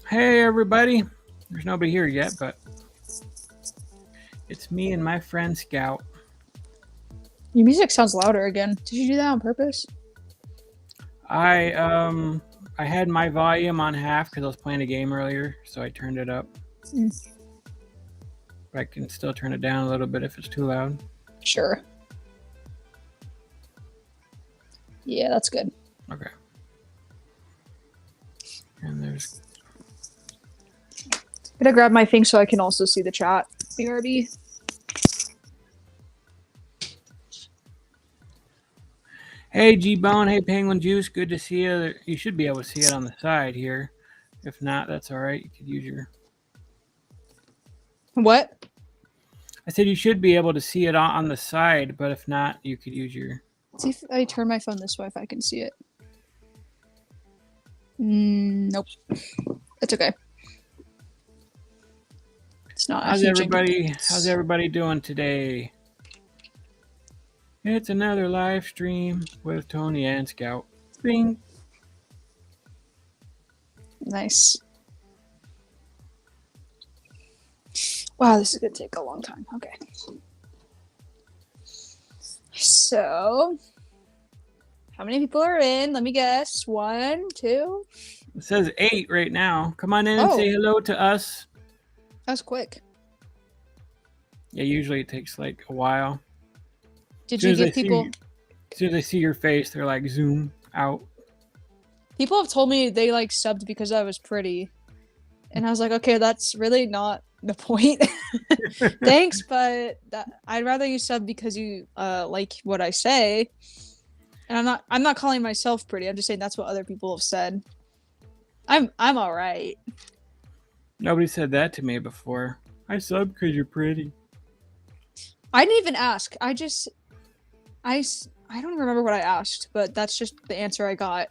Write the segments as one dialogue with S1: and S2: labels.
S1: Hey, everybody. There's nobody here yet, but it's me and my friend Scout.
S2: Your music sounds louder again. Did you do that on purpose?
S1: I had my volume on half because I was playing a game earlier, so I turned it up.
S2: Mm.
S1: But I can still turn it down a little bit if it's too loud.
S2: Sure. Yeah, that's good.
S1: Okay. And there's...
S2: I'm gonna grab my thing so I can also see the chat. BRB.
S1: Hey, G-Bone. Hey, Penguin Juice. Good to see you. You should be able to see it on the side here. If not, that's all right. You could use your...
S2: What?
S1: I said you should be able to see it on the side, but if not, you could use your...
S2: Let's see if I turn my phone this way if I can see it. Nope. That's okay. It's not.
S1: How's everybody doing today? It's another live stream with Tony and Scout. Bing.
S2: Nice. Wow, this is gonna take a long time. Okay. So, how many people are in? Let me guess. 1, 2.
S1: It says 8 right now. Come on in and say hello to us.
S2: That was quick.
S1: Yeah, usually it takes like a while.
S2: Did you give people...
S1: As soon as they see your face, they're like, zoom out.
S2: People have told me they like subbed because I was pretty. And I was like, okay, that's really not the point. Thanks, but I'd rather you sub because you like what I say. And I'm not calling myself pretty. I'm just saying that's what other people have said. I'm all right.
S1: Nobody said that to me before. I sub because you're pretty.
S2: I didn't even ask. I don't remember what I asked, but that's just the answer I got.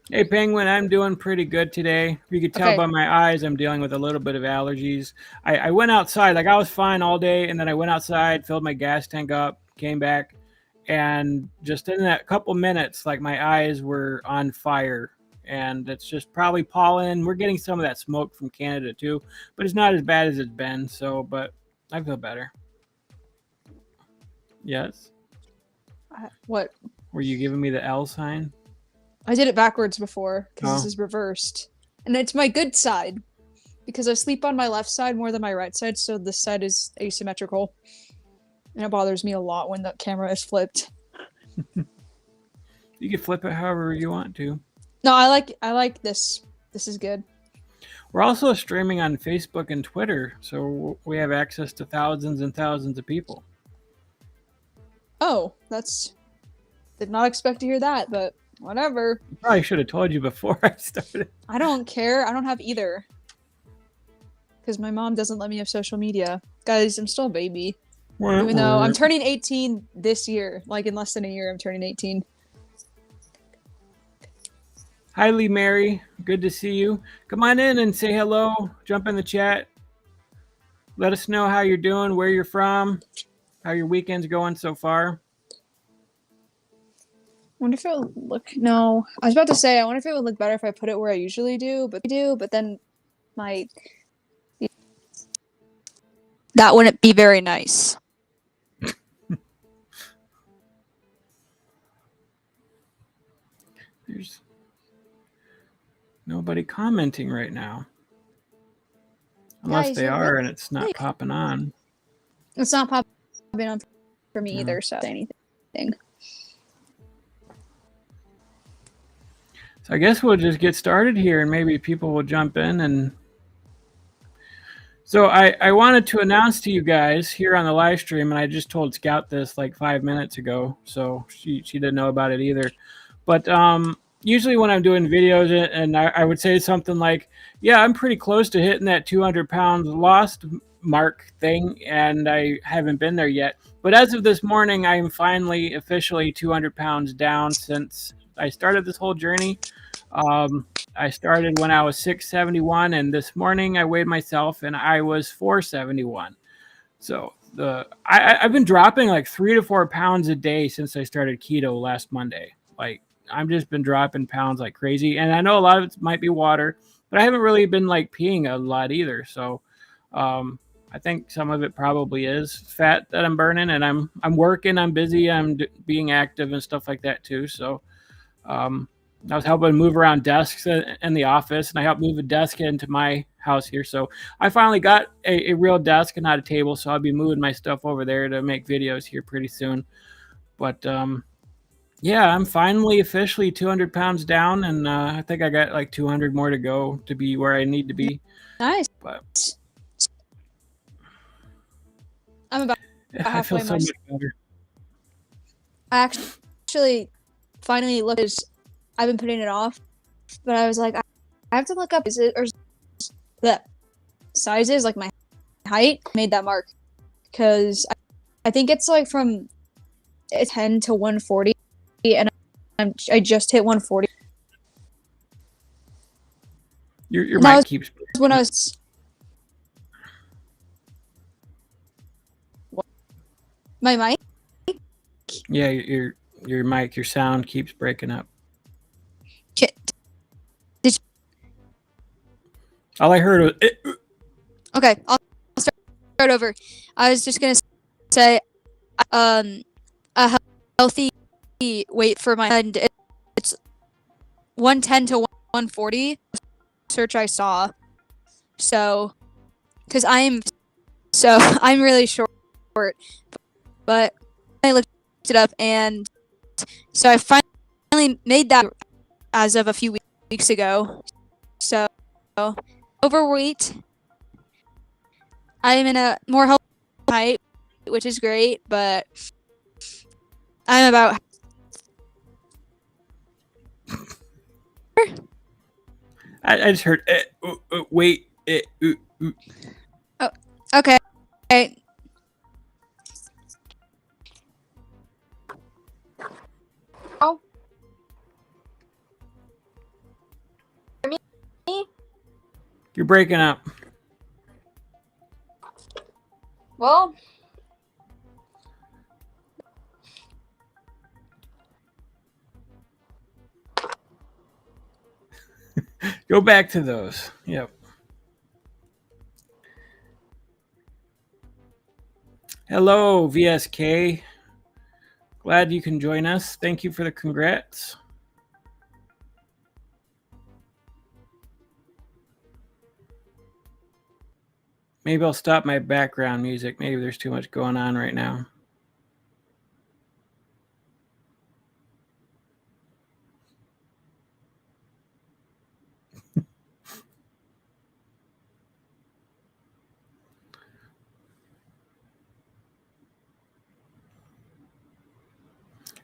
S1: Hey, Penguin, I'm doing pretty good today. You could tell by my eyes I'm dealing with a little bit of allergies. I went outside. Like, I was fine all day, and then I went outside, filled my gas tank up, came back, and just in that couple minutes, like, my eyes were on fire. And it's just probably pollen. We're getting some of that smoke from Canada, too. But it's not as bad as it's been, but I feel better. Yes?
S2: What?
S1: Were you giving me the L sign?
S2: I did it backwards before because this is reversed. And it's my good side because I sleep on my left side more than my right side, so this side is asymmetrical. And it bothers me a lot when the camera is flipped.
S1: You can flip it however you want to.
S2: No, I like this. This is good.
S1: We're also streaming on Facebook and Twitter, so we have access to thousands and thousands of people.
S2: Oh, did not expect to hear that, but whatever.
S1: Probably should have told you before I started.
S2: I don't care. I don't have either. Because my mom doesn't let me have social media. Guys, I'm still a baby. Even though I'm turning 18 this year. Like, in less than a year, I'm turning 18.
S1: Hi, Lee Mary. Good to see you. Come on in and say hello. Jump in the chat. Let us know how you're doing, where you're from, how your weekend's going so far.
S2: I wonder if it would look... No. I was about to say, I wonder if it would look better if I put it where I usually do, but then my... That wouldn't be very nice.
S1: There's nobody commenting right now. Unless they are and it's not popping on.
S2: It's not popping on for me either, so anything.
S1: So I guess we'll just get started here and maybe people will jump in. And so I wanted to announce to you guys here on the live stream, and I just told Scout this like 5 minutes ago, so she didn't know about it either. But usually when I'm doing videos and I would say something like, yeah, I'm pretty close to hitting that 200 pounds lost mark thing, and I haven't been there yet. But as of this morning, I am finally officially 200 pounds down since I started this whole journey. I started when I was 671, and this morning I weighed myself and I was 471. So I've been dropping like 3 to 4 pounds a day since I started keto last Monday. Like, I'm just been dropping pounds like crazy, and I know a lot of it might be water, but I haven't really been like peeing a lot either. So um, I think some of it probably is fat that I'm burning, and I'm working, I'm busy, being active and stuff like that too. So um, I was helping move around desks in the office, and I helped move a desk into my house here. So I finally got a real desk and not a table. So I'll be moving my stuff over there to make videos here pretty soon. But yeah, I'm finally officially 200 pounds down, and I think I got like 200 more to go to be where I need to be.
S2: Nice.
S1: But
S2: I'm about
S1: I feel
S2: halfway
S1: so much
S2: myself.
S1: better.
S2: I actually finally looked. I've been putting it off, but I was like, I have to look up. Is it or the sizes like my height? Made that mark because I think it's like from 10 to 140, and I just hit 140.
S1: Your
S2: And that
S1: mic
S2: was
S1: keeps.
S2: when I was. My mic?
S1: Yeah, your mic, your sound keeps breaking up.
S2: Did
S1: All I heard was.
S2: Okay, I'll start over. I was just gonna say, a healthy weight for my head, it's 110 to 140. Search I saw. So, because I'm really short, but I looked it up, and so I finally made that as of a few weeks ago. So, overweight. I'm in a more healthy height, which is great, but I'm about.
S1: I just heard. Wait.
S2: Oh, okay. Oh.
S1: You're breaking up.
S2: Well.
S1: Go back to those. Yep. Hello, VSK. Glad you can join us. Thank you for the congrats. Maybe I'll stop my background music. Maybe there's too much going on right now.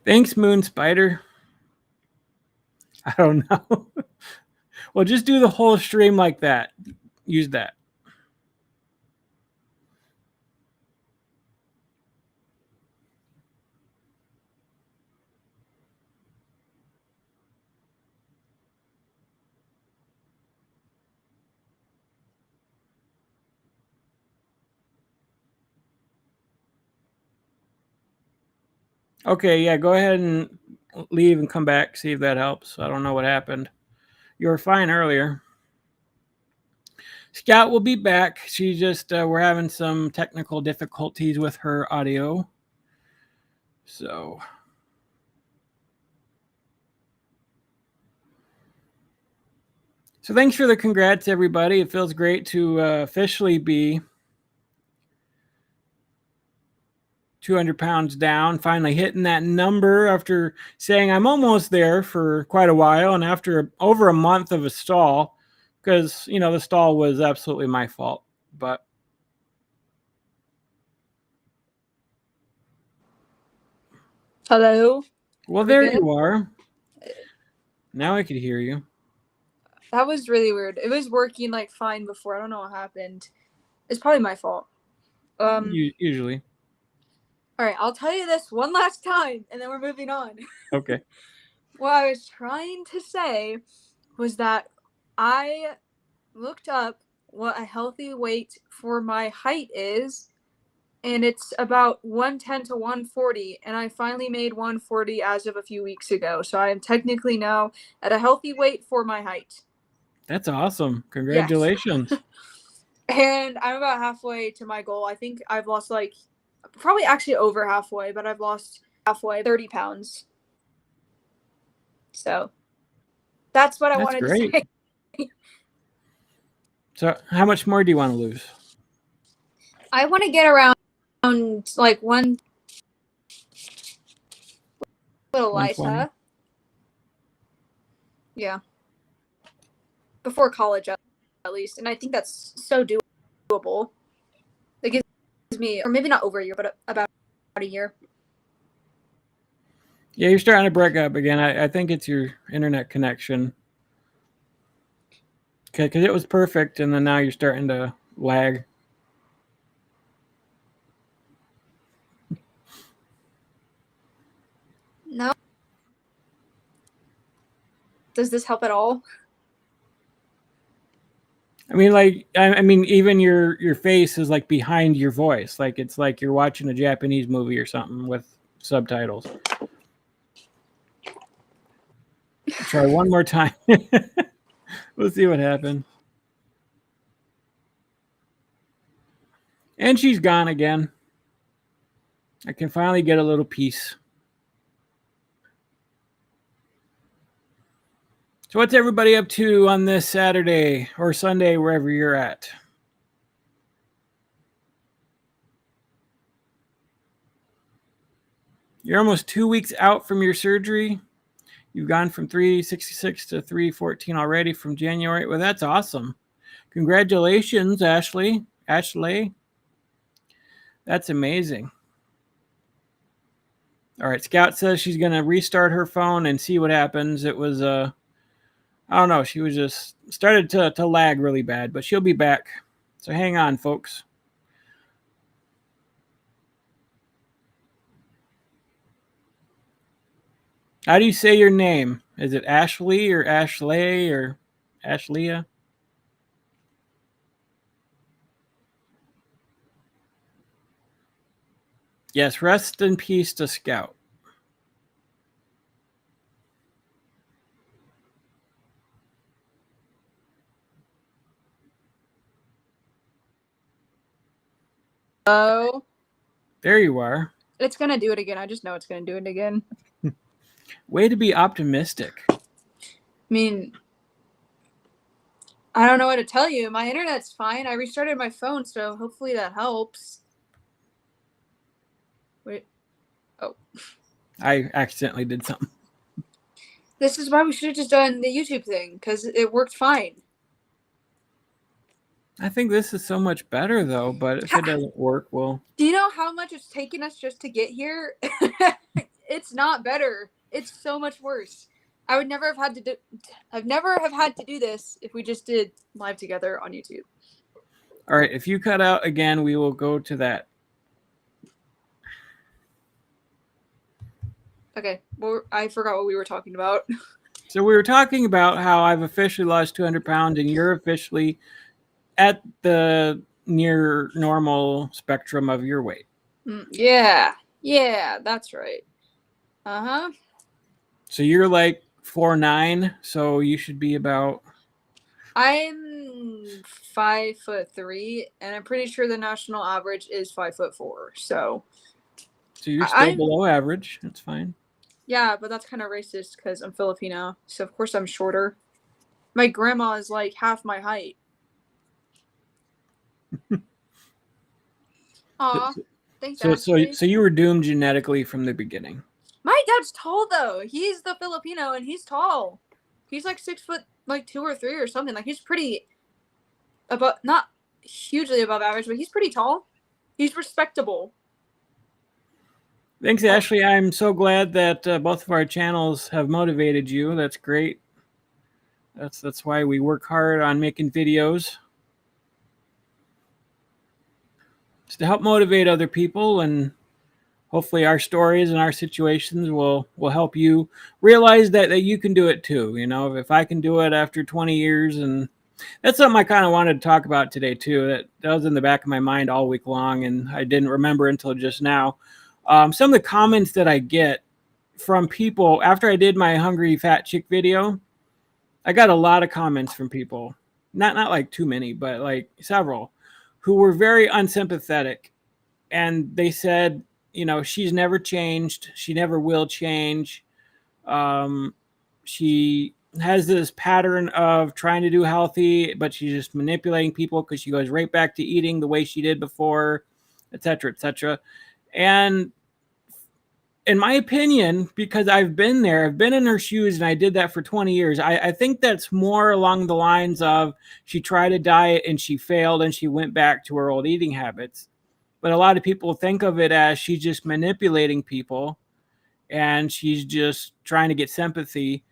S1: Thanks, Moon Spider. I don't know. Well, just do the whole stream like that. Use that. Okay, yeah, go ahead and leave and come back, see if that helps. I don't know what happened. You were fine earlier. Scout will be back. She just, we're having some technical difficulties with her audio. So. So thanks for the congrats, everybody. It feels great to officially be 200 pounds down, finally hitting that number after saying I'm almost there for quite a while, and after over a month of a stall, because, you know, the stall was absolutely my fault. But
S2: Hello.
S1: well, there you are. Now I could hear you.
S2: That was really weird. It was working like fine before. I don't know what happened. It's probably my fault.
S1: Usually.
S2: All right, I'll tell you this one last time, and then we're moving on.
S1: Okay.
S2: What I was trying to say was that I looked up what a healthy weight for my height is, and it's about 110 to 140, and I finally made 140 as of a few weeks ago. So I am technically now at a healthy weight for my height.
S1: That's awesome.
S2: Yes.
S1: Congratulations.
S2: And I'm about halfway to my goal. I think I've lost like probably actually over halfway, but I've lost halfway 30 pounds. So that's what I
S1: That's
S2: wanted
S1: great.
S2: to say.
S1: So how much more do you want to lose?
S2: I want to get around like one little
S1: 120?
S2: lighter. Yeah. Before college at least. And I think that's so doable. It gives me, or maybe not over a year, but about a year.
S1: Yeah, you're starting to break up again. I think it's your internet connection. Okay, because it was perfect, and then now you're starting to lag.
S2: No. Does this help at all?
S1: I mean, like, I mean, even your face is like behind your voice. Like it's like you're watching a Japanese movie or something with subtitles. Try one more time. We'll see what happens. And she's gone again. I can finally get a little peace. So what's everybody up to on this Saturday or Sunday, wherever you're at? You're almost 2 weeks out from your surgery. You've gone from 366 to 314 already from January. Well, that's awesome. Congratulations, Ashley. Ashley. That's amazing. All right, Scout says she's going to restart her phone and see what happens. It was, I don't know, she was just started to lag really bad, but she'll be back. So hang on, folks. How do you say your name? Is it Ashley or Ashley or Ashleah? Yes, rest in peace to Scout.
S2: Oh.
S1: There you are.
S2: It's going to do it again. I just know it's going to do it again.
S1: Way to be optimistic.
S2: I mean, I don't know what to tell you. My internet's fine. I restarted my phone, so hopefully that helps. Wait. Oh.
S1: I accidentally did something.
S2: This is why we should have just done the YouTube thing, because it worked fine.
S1: I think this is so much better, though, but if it doesn't work, well...
S2: Do you know how much it's taken us just to get here? It's not better. It's so much worse. I would never have had to do... I've never have had to do this if we just did live together on YouTube.
S1: All right, if you cut out again, we will go to that.
S2: Okay, well, I forgot what we were talking about.
S1: So we were talking about how I've officially lost 200 pounds and you're officially at the near normal spectrum of your weight.
S2: Yeah, that's right. Uh-huh.
S1: So you're like 4'9", so you should be about...
S2: I'm 5'3", and I'm pretty sure the national average is 5'4". So
S1: you're still below average. That's fine.
S2: Yeah, but that's kind of racist because I'm Filipino, so of course I'm shorter. My grandma is like half my height. Aw, thanks, Ashley.
S1: So you were doomed genetically from the beginning.
S2: My dad's tall though. He's the Filipino and he's tall. He's like 6 foot, like 2 or 3 or something. Like he's pretty above, not hugely above average, but he's pretty tall. He's respectable.
S1: Thanks, Ashley. I'm so glad that both of our channels have motivated you. That's great. That's why we work hard on making videos. It's to help motivate other people, and hopefully our stories and our situations will help you realize that you can do it too. You know, if I can do it after 20 years and That's something I kind of wanted to talk about today too. That was in the back of my mind all week long, and I didn't remember until just now. Some of the comments that I get from people after I did my Hungry Fat Chick video, I got a lot of comments from people, not like too many, but like several, who were very unsympathetic, and they said, she's never changed, she never will change. Um, she has this pattern of trying to do healthy, but she's just manipulating people because she goes right back to eating the way she did before, et cetera, et cetera. And in my opinion, because I've been there, I've been in her shoes, and I did that for 20 years. I think that's more along the lines of she tried a diet and she failed and she went back to her old eating habits. But a lot of people think of it as she's just manipulating people and she's just trying to get sympathy.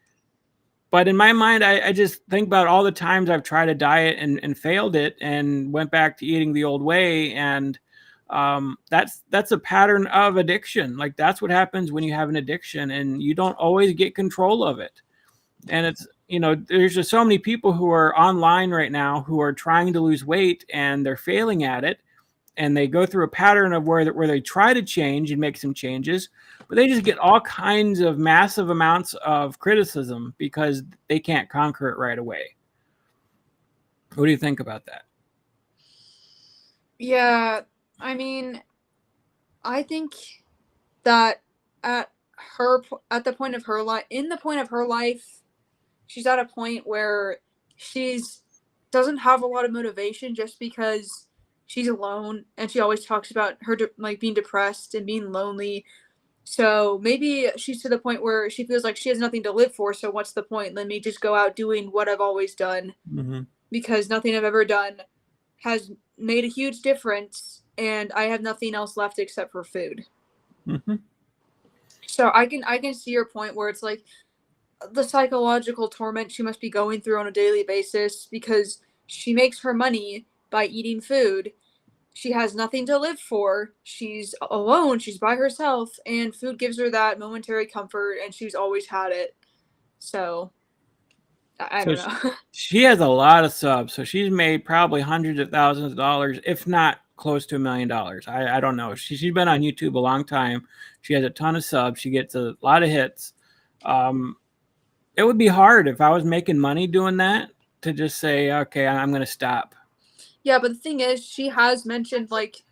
S1: But in my mind, I just think about all the times I've tried a diet and failed it and went back to eating the old way. And that's a pattern of addiction. Like that's what happens when you have an addiction and you don't always get control of it. And it's, there's just so many people who are online right now who are trying to lose weight and they're failing at it. And they go through a pattern of where they try to change and make some changes, but they just get all kinds of massive amounts of criticism because they can't conquer it right away. What do you think about that?
S2: Yeah, I mean, I think that at the point of her life, in the point of her life, she's at a point where she's doesn't have a lot of motivation just because she's alone, and she always talks about her like being depressed and being lonely. So maybe she's to the point where she feels like she has nothing to live for. So what's the point? Let me just go out doing what I've always done, because nothing I've ever done has made a huge difference, and I have nothing else left except for food. So I can see your point where it's like the psychological torment she must be going through on a daily basis because she makes her money by eating food. She has nothing to live for. She's alone. She's by herself, and food gives her that momentary comfort, and she's always had it. So I don't know.
S1: She has a lot of subs, so she's made probably hundreds of thousands of dollars, if not close to $1 million. I don't know. She's been on YouTube a long time. She has a ton of subs. She gets a lot of hits. It would be hard if I was making money doing that to just say, okay, I'm going to stop.
S2: Yeah, but the thing is, she has mentioned like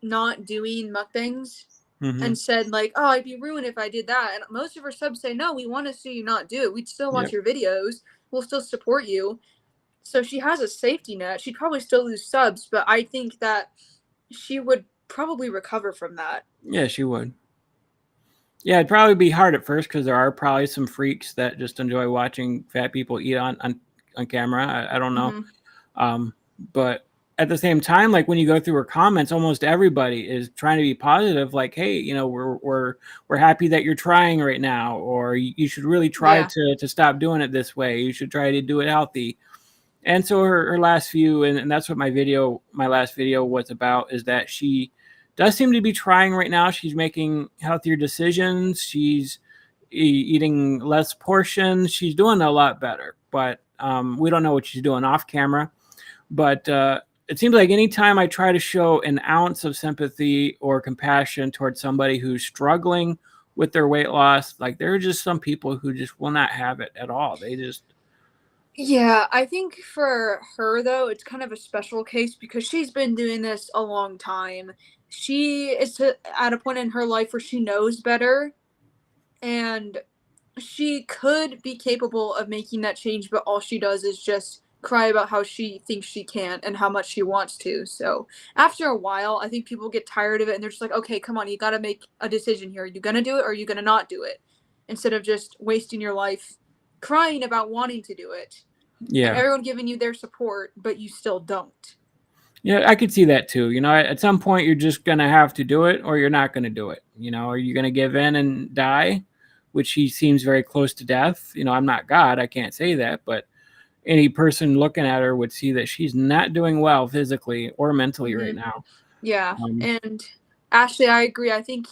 S2: not doing mukbangs and said like, oh, I'd be ruined if I did that. And most of her subs say, no, we want to see you not do it. We'd still watch your videos. We'll still support you. So she has a safety net. She'd probably still lose subs, but I think that she would probably recover from that.
S1: Yeah, she would. Yeah, it'd probably be hard at first because there are probably some freaks that just enjoy watching fat people eat on camera. I don't know. But at the same time, like when you go through her comments, almost everybody is trying to be positive. Like, hey, we're happy that you're trying right now, or you should really try to stop doing it this way. You should try to do it healthy. And so her last few, and that's what my last video was about, is that she does seem to be trying right now. She's making healthier decisions. She's eating less portions. She's doing a lot better, but we don't know what she's doing off camera. But it seems like anytime I try to show an ounce of sympathy or compassion towards somebody who's struggling with their weight loss, like there are just some people who just will not have it at all. They just...
S2: Yeah, I think for her, though, it's kind of a special case because she's been doing this a long time. She is at a point in her life where she knows better, and she could be capable of making that change, but all she does is just cry about how she thinks she can't and how much she wants to. So after a while, I think people get tired of it, and they're just like, okay, come on, you got to make a decision here. Are you going to do it or are you going to not do it? Instead of just wasting your life crying about wanting to do it.
S1: Yeah.
S2: And everyone giving you their support, but you still don't.
S1: Yeah, I could see that too. At some point you're just going to have to do it or you're not going to do it. Are you going to give in and die? Which he seems very close to death. I'm not God. I can't say that, but any person looking at her would see that she's not doing well physically or mentally right now.
S2: Yeah. And Ashley, I agree. I think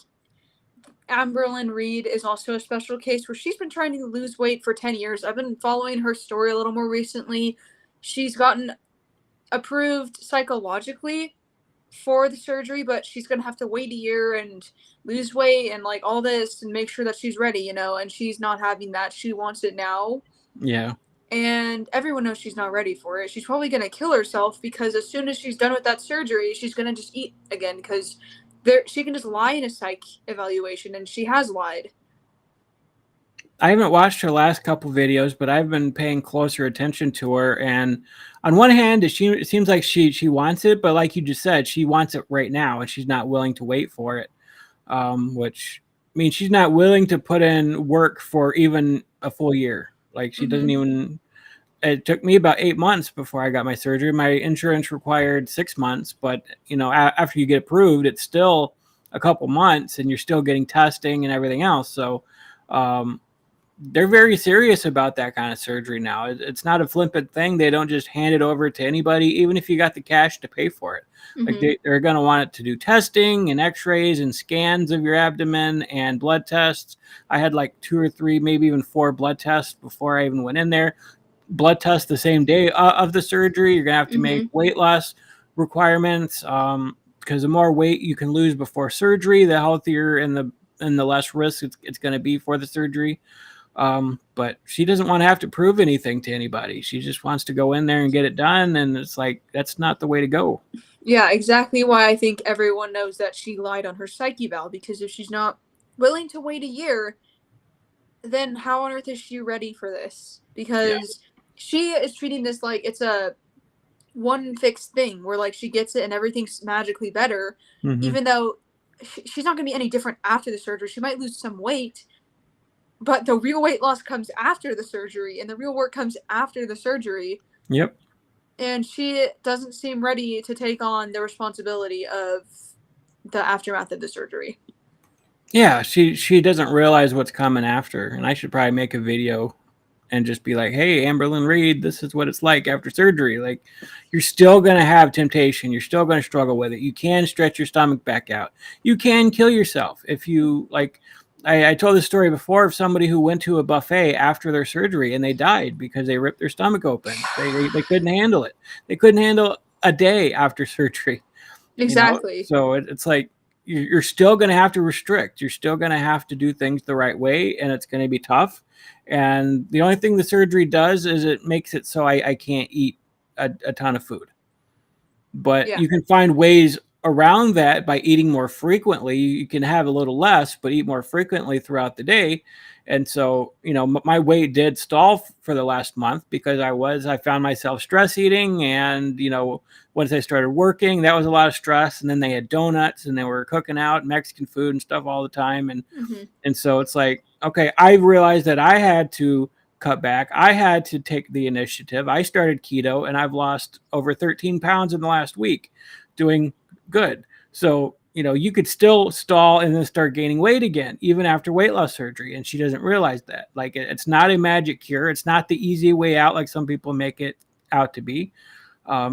S2: Amberlyn Reed is also a special case where she's been trying to lose weight for 10 years. I've been following her story a little more recently. she's gotten approved psychologically for the surgery, but she's gonna have to wait a year and lose weight and like all this and make sure that she's ready, you know, and she's not having that. She wants it now.
S1: Yeah.
S2: And everyone knows she's not ready for it. She's probably gonna kill herself because as soon as she's done with that surgery, she's gonna just eat again because there she can just lie in a psych evaluation and she has lied.
S1: I haven't watched her last couple videos, but I've been paying closer attention to her. And on one hand, it seems like she wants it, but like you just said, she wants it right now, and she's not willing to wait for it. Which means she's not willing to put in work for even a full year. Like she doesn't
S2: Mm-hmm.
S1: even. It took me about 8 months before I got my surgery. My insurance required 6 months, but after you get approved, it's still a couple months, and you're still getting testing and everything else. So. They're very serious about that kind of surgery now. It's not a flippant thing. They don't just hand it over to anybody, even if you got the cash to pay for it. Like
S2: Mm-hmm.
S1: they're going to want it to do testing and x-rays and scans of your abdomen and blood tests. I had like 2 or 3, maybe even 4 blood tests before I even went in there. Blood tests the same day of the surgery. You're going to have to make
S2: Mm-hmm.
S1: weight loss requirements because the more weight you can lose before surgery, the healthier and the less risk it's going to be for the surgery. But she doesn't want to have to prove anything to anybody. She just wants to go in there and get it done. And it's like, that's not the way to go.
S2: Yeah, exactly why I think everyone knows that she lied on her psych eval because if she's not willing to wait a year, then how on earth is she ready for this?
S1: Yeah.
S2: Because she is treating this like it's a one fixed thing where like she gets it and everything's magically better,
S1: Mm-hmm.
S2: even though she's not going to be any different after the surgery. She might lose some weight, but the real weight loss comes after the surgery and the real work comes after the surgery.
S1: Yep.
S2: And she doesn't seem ready to take on the responsibility of the aftermath of the surgery.
S1: Yeah. She doesn't realize what's coming after. And I should probably make a video and just be like, hey, Amberlyn Reed, this is what it's like after surgery. Like, you're still going to have temptation. You're still going to struggle with it. You can stretch your stomach back out. You can kill yourself if you, like, I told this story before of somebody who went to a buffet after their surgery and they died because they ripped their stomach open. They couldn't handle it. They couldn't handle a day after surgery.
S2: Exactly.
S1: So it's like you're still going to have to restrict. You're still going to have to do things the right way, and it's going to be tough. And the only thing the surgery does is it makes it so I can't eat a ton of food. But
S2: Yeah.
S1: you can find ways around that by eating more frequently. You can have a little less, but eat more frequently throughout the day. And so, my weight did stall for the last month because I found myself stress eating. And, once I started working, that was a lot of stress. And then they had donuts and they were cooking out Mexican food and stuff all the time.
S2: Mm-hmm.
S1: And so it's like, okay, I realized that I had to cut back. I had to take the initiative. I started keto and I've lost over 13 pounds in the last week doing good. So, you could still stall and then start gaining weight again, even after weight loss surgery. And she doesn't realize that. Like, it's not a magic cure. It's not the easy way out like some people make it out to be.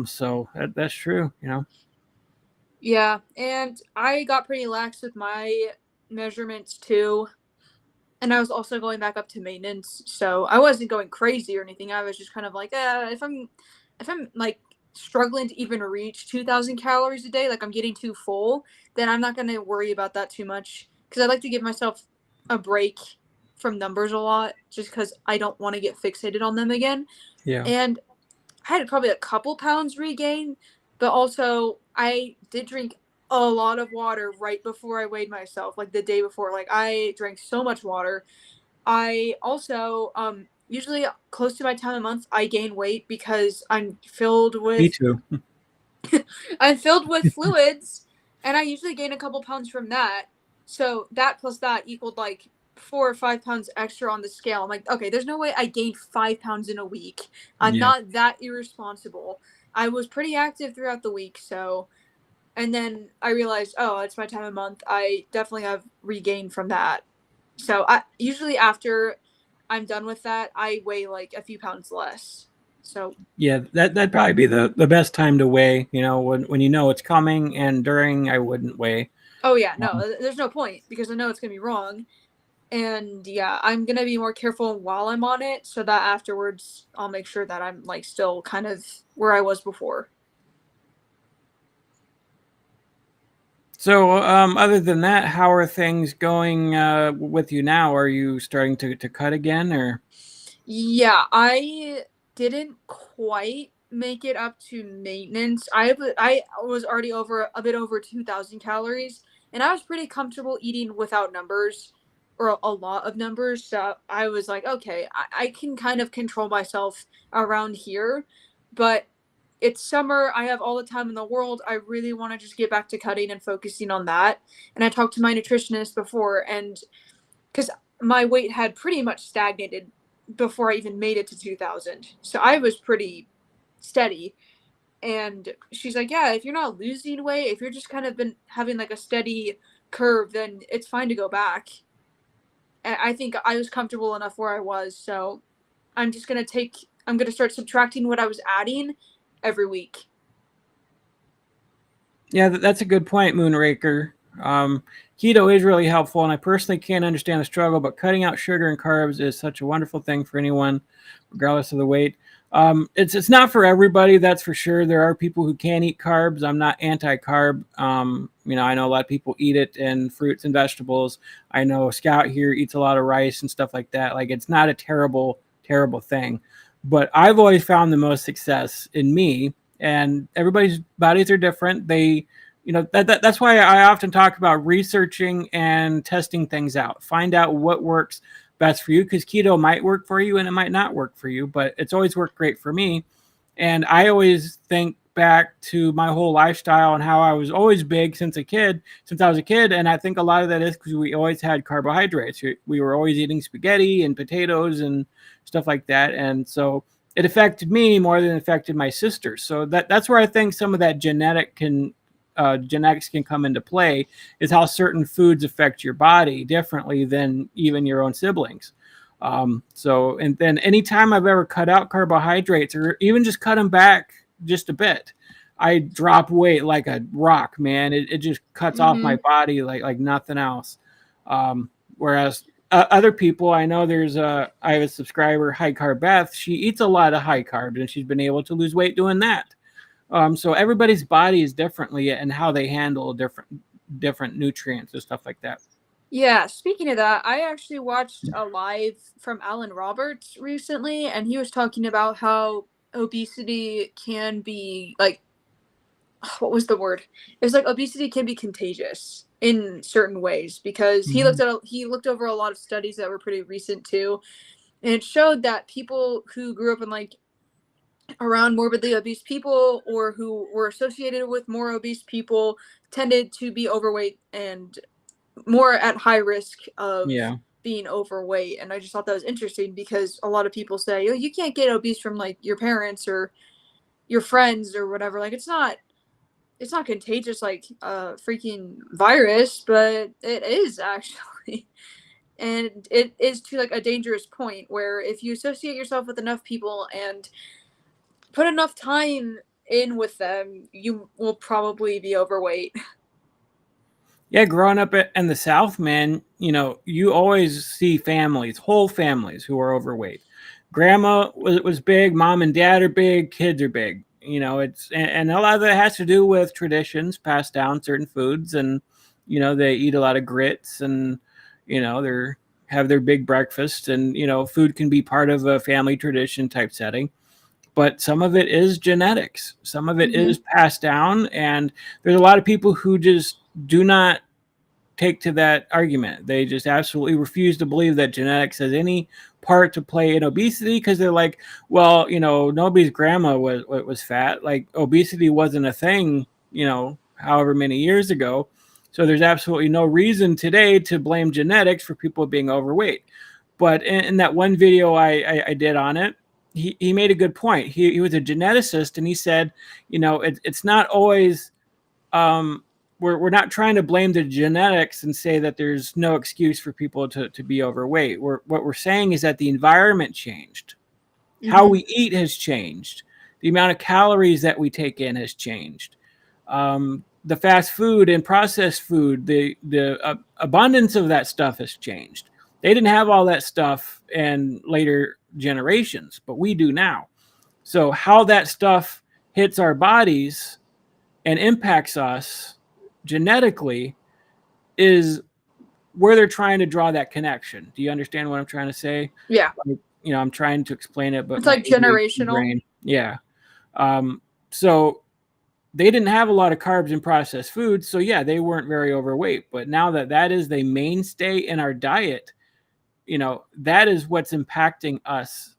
S1: So that's true.
S2: Yeah. And I got pretty lax with my measurements too. And I was also going back up to maintenance. So I wasn't going crazy or anything. I was just kind of like, if I'm like struggling to even reach 2,000 calories a day, like I'm getting too full, then I'm not going to worry about that too much. Because I like to give myself a break from numbers a lot just because I don't want to get fixated on them again.
S1: Yeah.
S2: And I had probably a couple pounds regain, but also I did drink a lot of water right before I weighed myself, like the day before. Like I drank so much water. I also usually close to my time of month I gain weight because
S1: Me too.
S2: I'm filled with fluids and I usually gain a couple pounds from that. So that plus that equaled like 4 or 5 pounds extra on the scale. I'm like, okay, there's no way I gained 5 pounds in a week. I'm
S1: Yeah.
S2: not that irresponsible. I was pretty active throughout the week, so and then I realized, oh, it's my time of month. I definitely have regained from that. So I usually after I'm done with that, I weigh like a few pounds less. So
S1: Yeah, that'd probably be the best time to weigh, when it's coming, and during I wouldn't weigh.
S2: oh yeah, no,
S1: Um,
S2: there's no point because I know it's gonna be wrong. And yeah, I'm gonna be more careful while I'm on it so that afterwards I'll make sure that I'm like still kind of where I was before.
S1: So, other than that, how are things going with you now? Are you starting to cut again, or?
S2: Yeah, I didn't quite make it up to maintenance. I was already over a bit over 2,000 calories, and I was pretty comfortable eating without numbers or a lot of numbers. So I was like, okay, I can kind of control myself around here, but it's summer. I have all the time in the world. I really want to just get back to cutting and focusing on that. And I talked to my nutritionist before, and because my weight had pretty much stagnated before I even made it to 2,000. So I was pretty steady. And she's like, yeah, if you're not losing weight, if you're just kind of been having like a steady curve, then it's fine to go back. And I think I was comfortable enough where I was. So I'm going to start subtracting what I was adding every week.
S1: Yeah, that's a good point, Moonraker. Keto is really helpful, and I personally can't understand the struggle, but cutting out sugar and carbs is such a wonderful thing for anyone, regardless of the weight. It's not for everybody, that's for sure. There are people who can eat carbs. I'm not anti-carb. I know a lot of people eat it in fruits and vegetables. I know Scout here eats a lot of rice and stuff like that. Like, it's not a terrible, terrible thing. But I've always found the most success in me, and everybody's bodies are different. That's why I often talk about researching and testing things out. Find out what works best for you, because keto might work for you and it might not work for you, but it's always worked great for me. And I always think back to my whole lifestyle and how I was always big since I was a kid. And I think a lot of that is because we always had carbohydrates. We were always eating spaghetti and potatoes and stuff like that. And so it affected me more than it affected my sister. So that's where I think some of that genetics can come into play, is how certain foods affect your body differently than even your own siblings. And then anytime I've ever cut out carbohydrates or even just cut them back just a bit, I drop weight like a rock, man. It just cuts off my
S2: Mm-hmm.
S1: body like nothing else. Whereas other people, I know I have a subscriber, High Carb Beth. She eats a lot of high carbs and she's been able to lose weight doing that. So everybody's body is differently and how they handle different nutrients and stuff like that.
S2: Yeah, speaking of that, I actually watched a live from Alan Roberts recently, and he was talking about how obesity can be like, what was the word? It was like obesity can be contagious in certain ways because
S1: Mhm.
S2: he looked over a lot of studies that were pretty recent too, and it showed that people who grew up in like around morbidly obese people or who were associated with more obese people tended to be overweight and more at high risk of
S1: Yeah.
S2: being overweight. And I just thought that was interesting because a lot of people say, oh, you can't get obese from like your parents or your friends or whatever. Like it's not contagious like a freaking virus, but it is actually. And it is to like a dangerous point where if you associate yourself with enough people and put enough time in with them, you will probably be overweight.
S1: Yeah, growing up in the South, man, you always see whole families who are overweight. Grandma was big, mom and dad are big, kids are big. And a lot of that has to do with traditions passed down, certain foods, and they eat a lot of grits, and they have their big breakfast, and food can be part of a family tradition type setting. But some of it is genetics. Some of it
S2: Mm-hmm.
S1: is passed down, and there's a lot of people who just do not take to that argument. They just absolutely refuse to believe that genetics has any part to play in obesity, because they're like, well, nobody's grandma was fat. Like, obesity wasn't a thing, however many years ago. So there's absolutely no reason today to blame genetics for people being overweight. But in that one video I did on it, he made a good point. He was a geneticist, and he said, it's not always um, we're not trying to blame the genetics and say that there's no excuse for people to be overweight. What we're saying is that the environment changed. How
S2: Mm-hmm.
S1: we eat has changed. The amount of calories that we take in has changed. The fast food and processed food, the abundance of that stuff has changed. They didn't have all that stuff in later generations, but we do now. So how that stuff hits our bodies and impacts us genetically is where they're trying to draw that connection. Do you understand what I'm trying to say?
S2: Yeah.
S1: Like, I'm trying to explain it, but
S2: It's
S1: my
S2: like generational.
S1: brain, yeah. So they didn't have a lot of carbs and processed foods, so yeah, they weren't very overweight. But now that is the mainstay in our diet, that is what's impacting us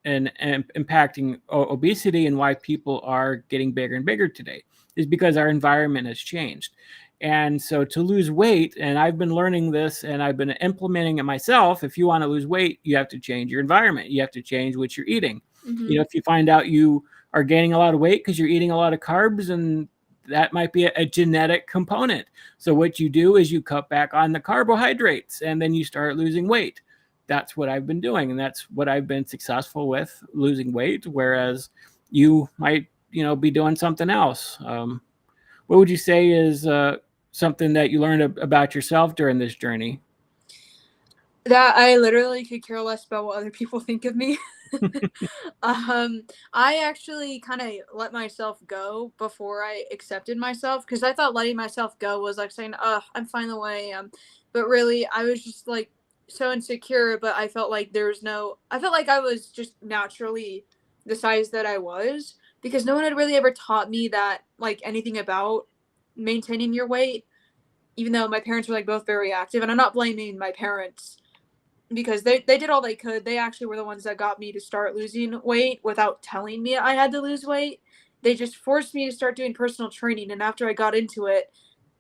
S1: and impacting obesity, and why people are getting bigger and bigger today is because our environment has changed. And so to lose weight, and I've been learning this and I've been implementing it myself, if you want to lose weight, you have to change your environment. You have to change what you're eating.
S2: Mm-hmm.
S1: If you find out you are gaining a lot of weight because you're eating a lot of carbs, and that might be a genetic component. So what you do is you cut back on the carbohydrates and then you start losing weight. That's what I've been doing, and that's what I've been successful with, losing weight, whereas you might be doing something else. What would you say is something that you learned about yourself during this journey?
S2: That I literally could care less about what other people think of me. I actually kind of let myself go before I accepted myself, because I thought letting myself go was like saying, I'm fine the way I am. But really, I was just like so insecure, but I felt like I felt like I was just naturally the size that I was, because no one had really ever taught me that, like, anything about maintaining your weight, even though my parents were like both very active. And I'm not blaming my parents, because they did all they could. They actually were the ones that got me to start losing weight without telling me I had to lose weight. They just forced me to start doing personal training. And after I got into it,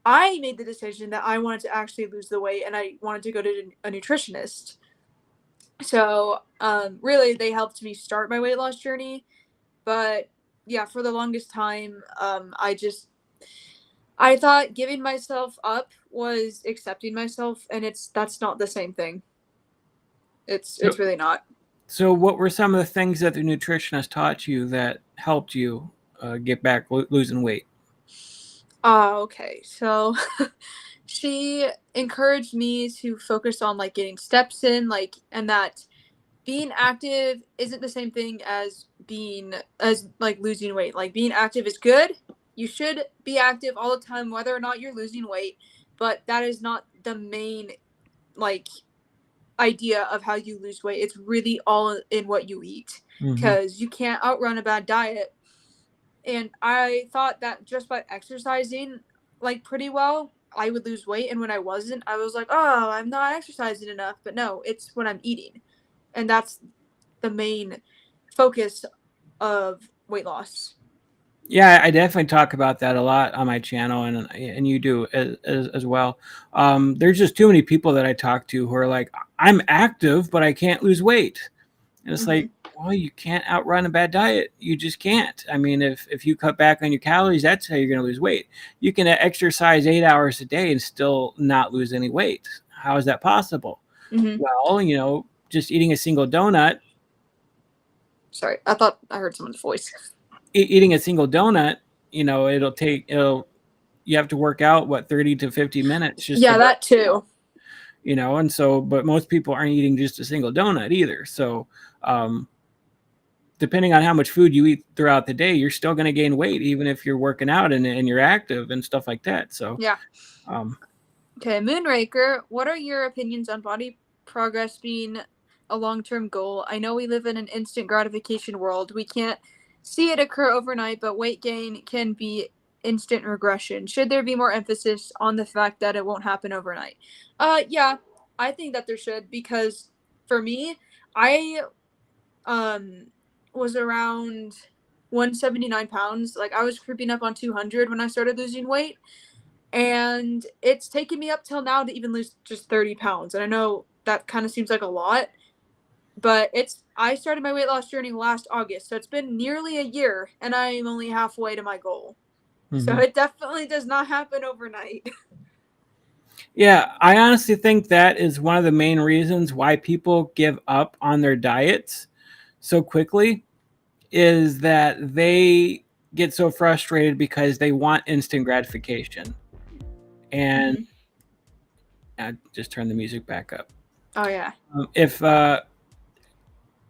S2: I made the decision that I wanted to actually lose the weight and I wanted to go to a nutritionist. So, really, they helped me start my weight loss journey. But yeah, for the longest time, I thought giving myself up was accepting myself, and that's not the same thing. It's really not.
S1: So what were some of the things that the nutritionist taught you that helped you get back losing weight?
S2: Okay. So she encouraged me to focus on like getting steps in, like, and that being active isn't the same thing as being as like losing weight. Like, being active is good. You should be active all the time, whether or not you're losing weight, but that is not the main, like, idea of how you lose weight. It's really all in what you eat, because you can't outrun a bad diet. And I thought that just by exercising like pretty well, I would lose weight. And when I wasn't, I was like, oh, I'm not exercising enough. But no, it's what I'm eating. And that's the main focus of weight loss.
S1: Yeah, I definitely talk about that a lot on my channel, and you do as well. There's just too many people that I talk to who are like, I'm active, but I can't lose weight. And it's like, well, you can't outrun a bad diet. You just can't. I mean, if you cut back on your calories, that's how you're going to lose weight. You can exercise 8 hours a day and still not lose any weight. How is that possible? Well, just eating a single donut.
S2: Sorry, I thought I heard someone's voice.
S1: Eating a single donut, you have to work out 30 to 50 minutes just
S2: that too.
S1: And so, but most people aren't eating just a single donut either. So depending on how much food you eat throughout the day, you're still going to gain weight, even if you're working out and you're active and stuff like that. So
S2: yeah. Okay, Moonraker, what are your opinions on body progress being a long-term goal? I know we live in an instant gratification world. We can't see it occur overnight, but weight gain can be instant regression. Should there be more emphasis on the fact that it won't happen overnight? Yeah, I think that there should, because for me, I was around 179 pounds. Like, I was creeping up on 200 when I started losing weight. And it's taken me up till now to even lose just 30 pounds. And I know that kind of seems like a lot, but I started my weight loss journey last August. So it's been nearly a year and I'm only halfway to my goal. So it definitely does not happen overnight.
S1: Yeah, I honestly think that is one of the main reasons why people give up on their diets so quickly, is that they get so frustrated because they want instant gratification. And I just turn the music back up.
S2: Oh yeah.
S1: If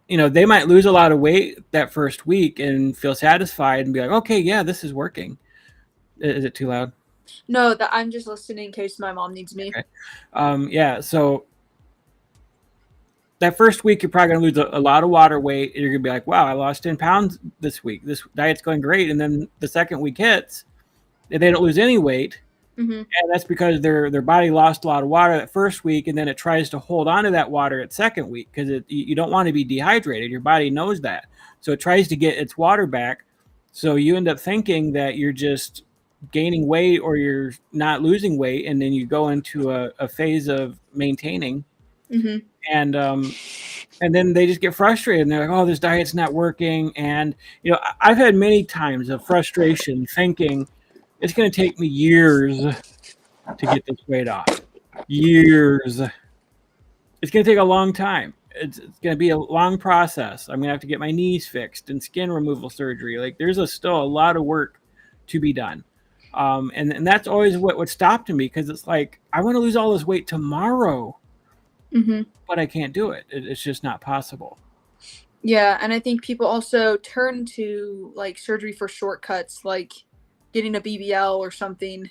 S1: they might lose a lot of weight that first week and feel satisfied and be like, okay, yeah, this is working. Is it too loud?
S2: No, that I'm just listening in case my mom needs me.
S1: Okay. Yeah. So that first week, you're probably going to lose a lot of water weight. And you're going to be like, wow, I lost 10 pounds this week. This diet's going great. And then the second week hits, and they don't lose any weight.
S2: Mm-hmm.
S1: And that's because their body lost a lot of water that first week, and then it tries to hold on to that water at second week because you don't want to be dehydrated. Your body knows that, so it tries to get its water back. So you end up thinking that you're just gaining weight or you're not losing weight, and then you go into a phase of maintaining,
S2: Mm-hmm.
S1: and then they just get frustrated and they're like, "Oh, this diet's not working." And I've had many times of frustration, thinking it's going to take me years to get this weight off. Years. It's going to take a long time. It's going to be a long process. I'm going to have to get my knees fixed and skin removal surgery. Like there's still a lot of work to be done. And that's always what stopped me, because it's like, I want to lose all this weight tomorrow,
S2: Mm-hmm.
S1: but I can't do it. It's just not possible.
S2: Yeah, and I think people also turn to like surgery for shortcuts, like getting a BBL or something,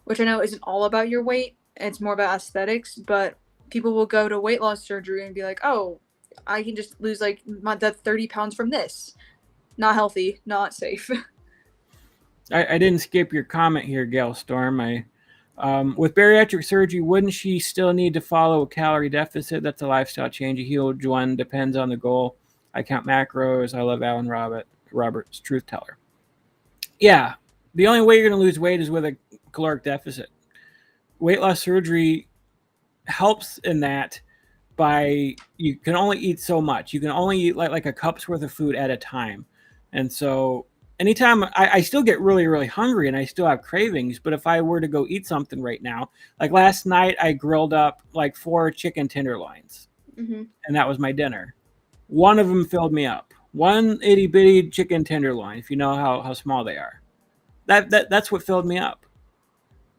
S2: which I know isn't all about your weight. It's more about aesthetics, but people will go to weight loss surgery and be like, "Oh, I can just lose like that 30 pounds from this." Not healthy, not safe.
S1: I didn't skip your comment here, Gail Storm. With bariatric surgery, wouldn't she still need to follow a calorie deficit? That's a lifestyle change. A huge one, depends on the goal. I count macros. I love Alan Roberts, truth teller. Yeah, the only way you're going to lose weight is with a caloric deficit. Weight loss surgery helps in that by, you can only eat so much. You can only eat like a cup's worth of food at a time. And so anytime I still get really, really hungry and I still have cravings, but if I were to go eat something right now, like last night, I grilled up like 4 chicken tenderloins,
S2: Mm-hmm.
S1: and that was my dinner. One of them filled me up. One itty bitty chicken tenderloin, if you know how small they are. That's what filled me up.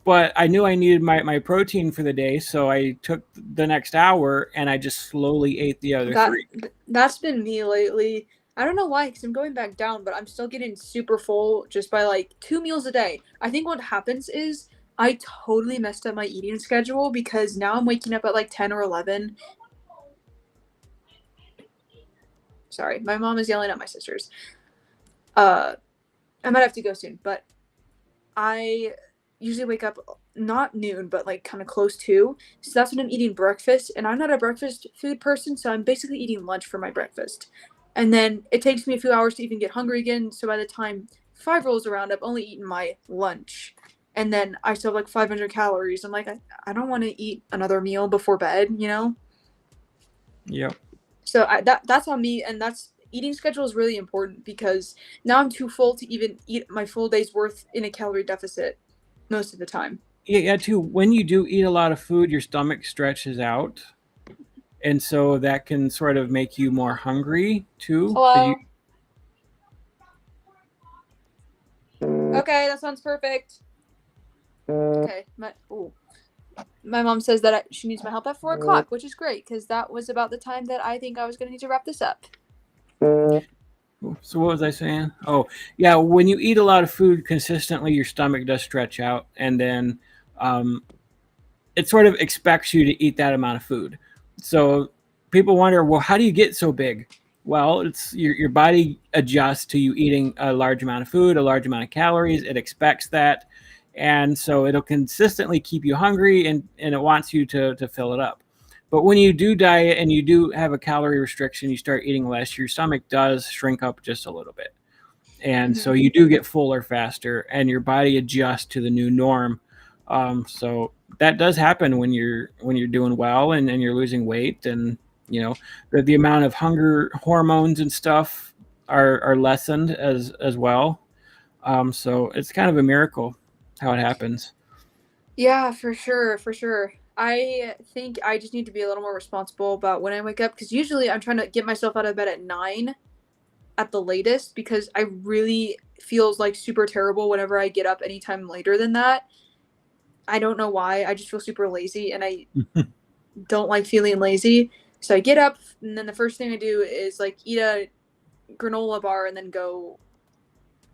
S1: But I knew I needed my protein for the day, so I took the next hour and I just slowly ate the other
S2: That
S1: 3.
S2: that's been me lately. I don't know why, because I'm going back down, but I'm still getting super full just by like 2 meals a day. I think what happens is I totally messed up my eating schedule because now I'm waking up at like 10 or 11. Sorry, my mom is yelling at my sisters. I might have to go soon, but I usually wake up not noon, but like kind of close to. So that's when I'm eating breakfast, and I'm not a breakfast food person, so I'm basically eating lunch for my breakfast. And then it takes me a few hours to even get hungry again. So by the time 5 rolls around, I've only eaten my lunch. And then I still have like 500 calories. I'm like, I don't want to eat another meal before bed, you know?
S1: Yep.
S2: So that's on me, and that's eating schedule is really important because now I'm too full to even eat my full day's worth in a calorie deficit most of the time.
S1: Yeah, too. When you do eat a lot of food, your stomach stretches out, and so that can sort of make you more hungry too.
S2: Hello. Okay, that sounds perfect. Okay, my mom says that she needs my help at 4 o'clock, which is great because that was about the time that I think I was going to need to wrap this up.
S1: So what was I saying? Oh, yeah. When you eat a lot of food consistently, your stomach does stretch out, and then it sort of expects you to eat that amount of food. So people wonder, well, how do you get so big? Well, it's your body adjusts to you eating a large amount of food, a large amount of calories. It expects that, and so it'll consistently keep you hungry, and it wants you to fill it up. But when you do diet and you do have a calorie restriction, you start eating less, your stomach does shrink up just a little bit. And so you do get fuller faster, and your body adjusts to the new norm. So that does happen when you're doing well and you're losing weight, and the amount of hunger hormones and stuff are lessened as well. So it's kind of a miracle how it happens.
S2: Yeah, for sure, for sure. I think I just need to be a little more responsible about when I wake up because usually I'm trying to get myself out of bed at 9 at the latest because I really feels like super terrible whenever I get up anytime later than that. I don't know why. I just feel super lazy and don't like feeling lazy. So I get up, and then the first thing I do is like eat a granola bar and then go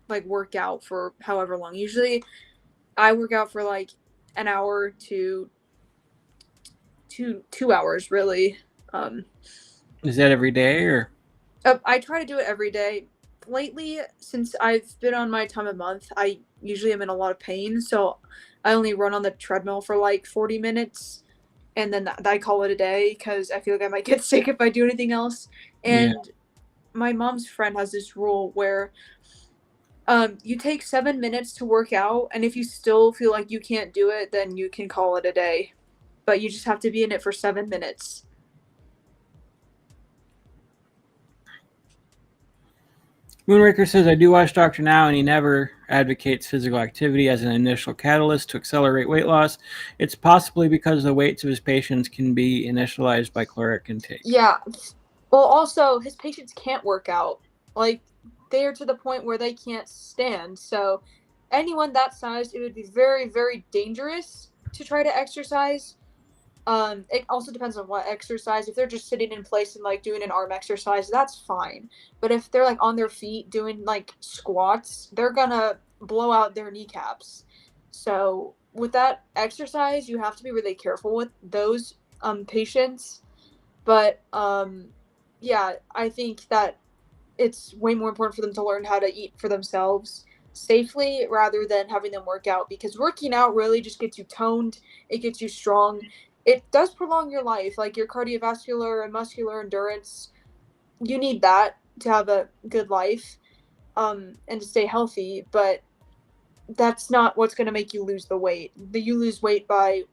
S2: like work out for however long. Usually I work out for like an hour to 2 hours really. Um,
S1: Is that every day or?
S2: I try to do it every day. Lately, since I've been on my time a month, I usually am in a lot of pain, so I only run on the treadmill for like 40 minutes, and then I call it a day because I feel like I might get sick if I do anything else.
S1: Yeah.
S2: And my mom's friend has this rule where you take 7 minutes to work out, and if you still feel like you can't do it, then you can call it a day. But you just have to be in it for 7 minutes.
S1: Moonraker says, I do watch Dr. Now, and he never advocates physical activity as an initial catalyst to accelerate weight loss. It's possibly because the weights of his patients can be initialized by caloric intake.
S2: Yeah. Well, also, his patients can't work out. Like, they are to the point where they can't stand. So, anyone that size, it would be very, very dangerous to try to exercise. It also depends on what exercise. If they're just sitting in place and like doing an arm exercise, that's fine. But if they're like on their feet doing like squats, they're gonna blow out their kneecaps. So with that exercise, you have to be really careful with those patients. But yeah, I think that it's way more important for them to learn how to eat for themselves safely rather than having them work out, because working out really just gets you toned, it gets you strong. It does prolong your life, like your cardiovascular and muscular endurance. You need that to have a good life and to stay healthy, but that's not what's going to make you lose the weight. You lose weight by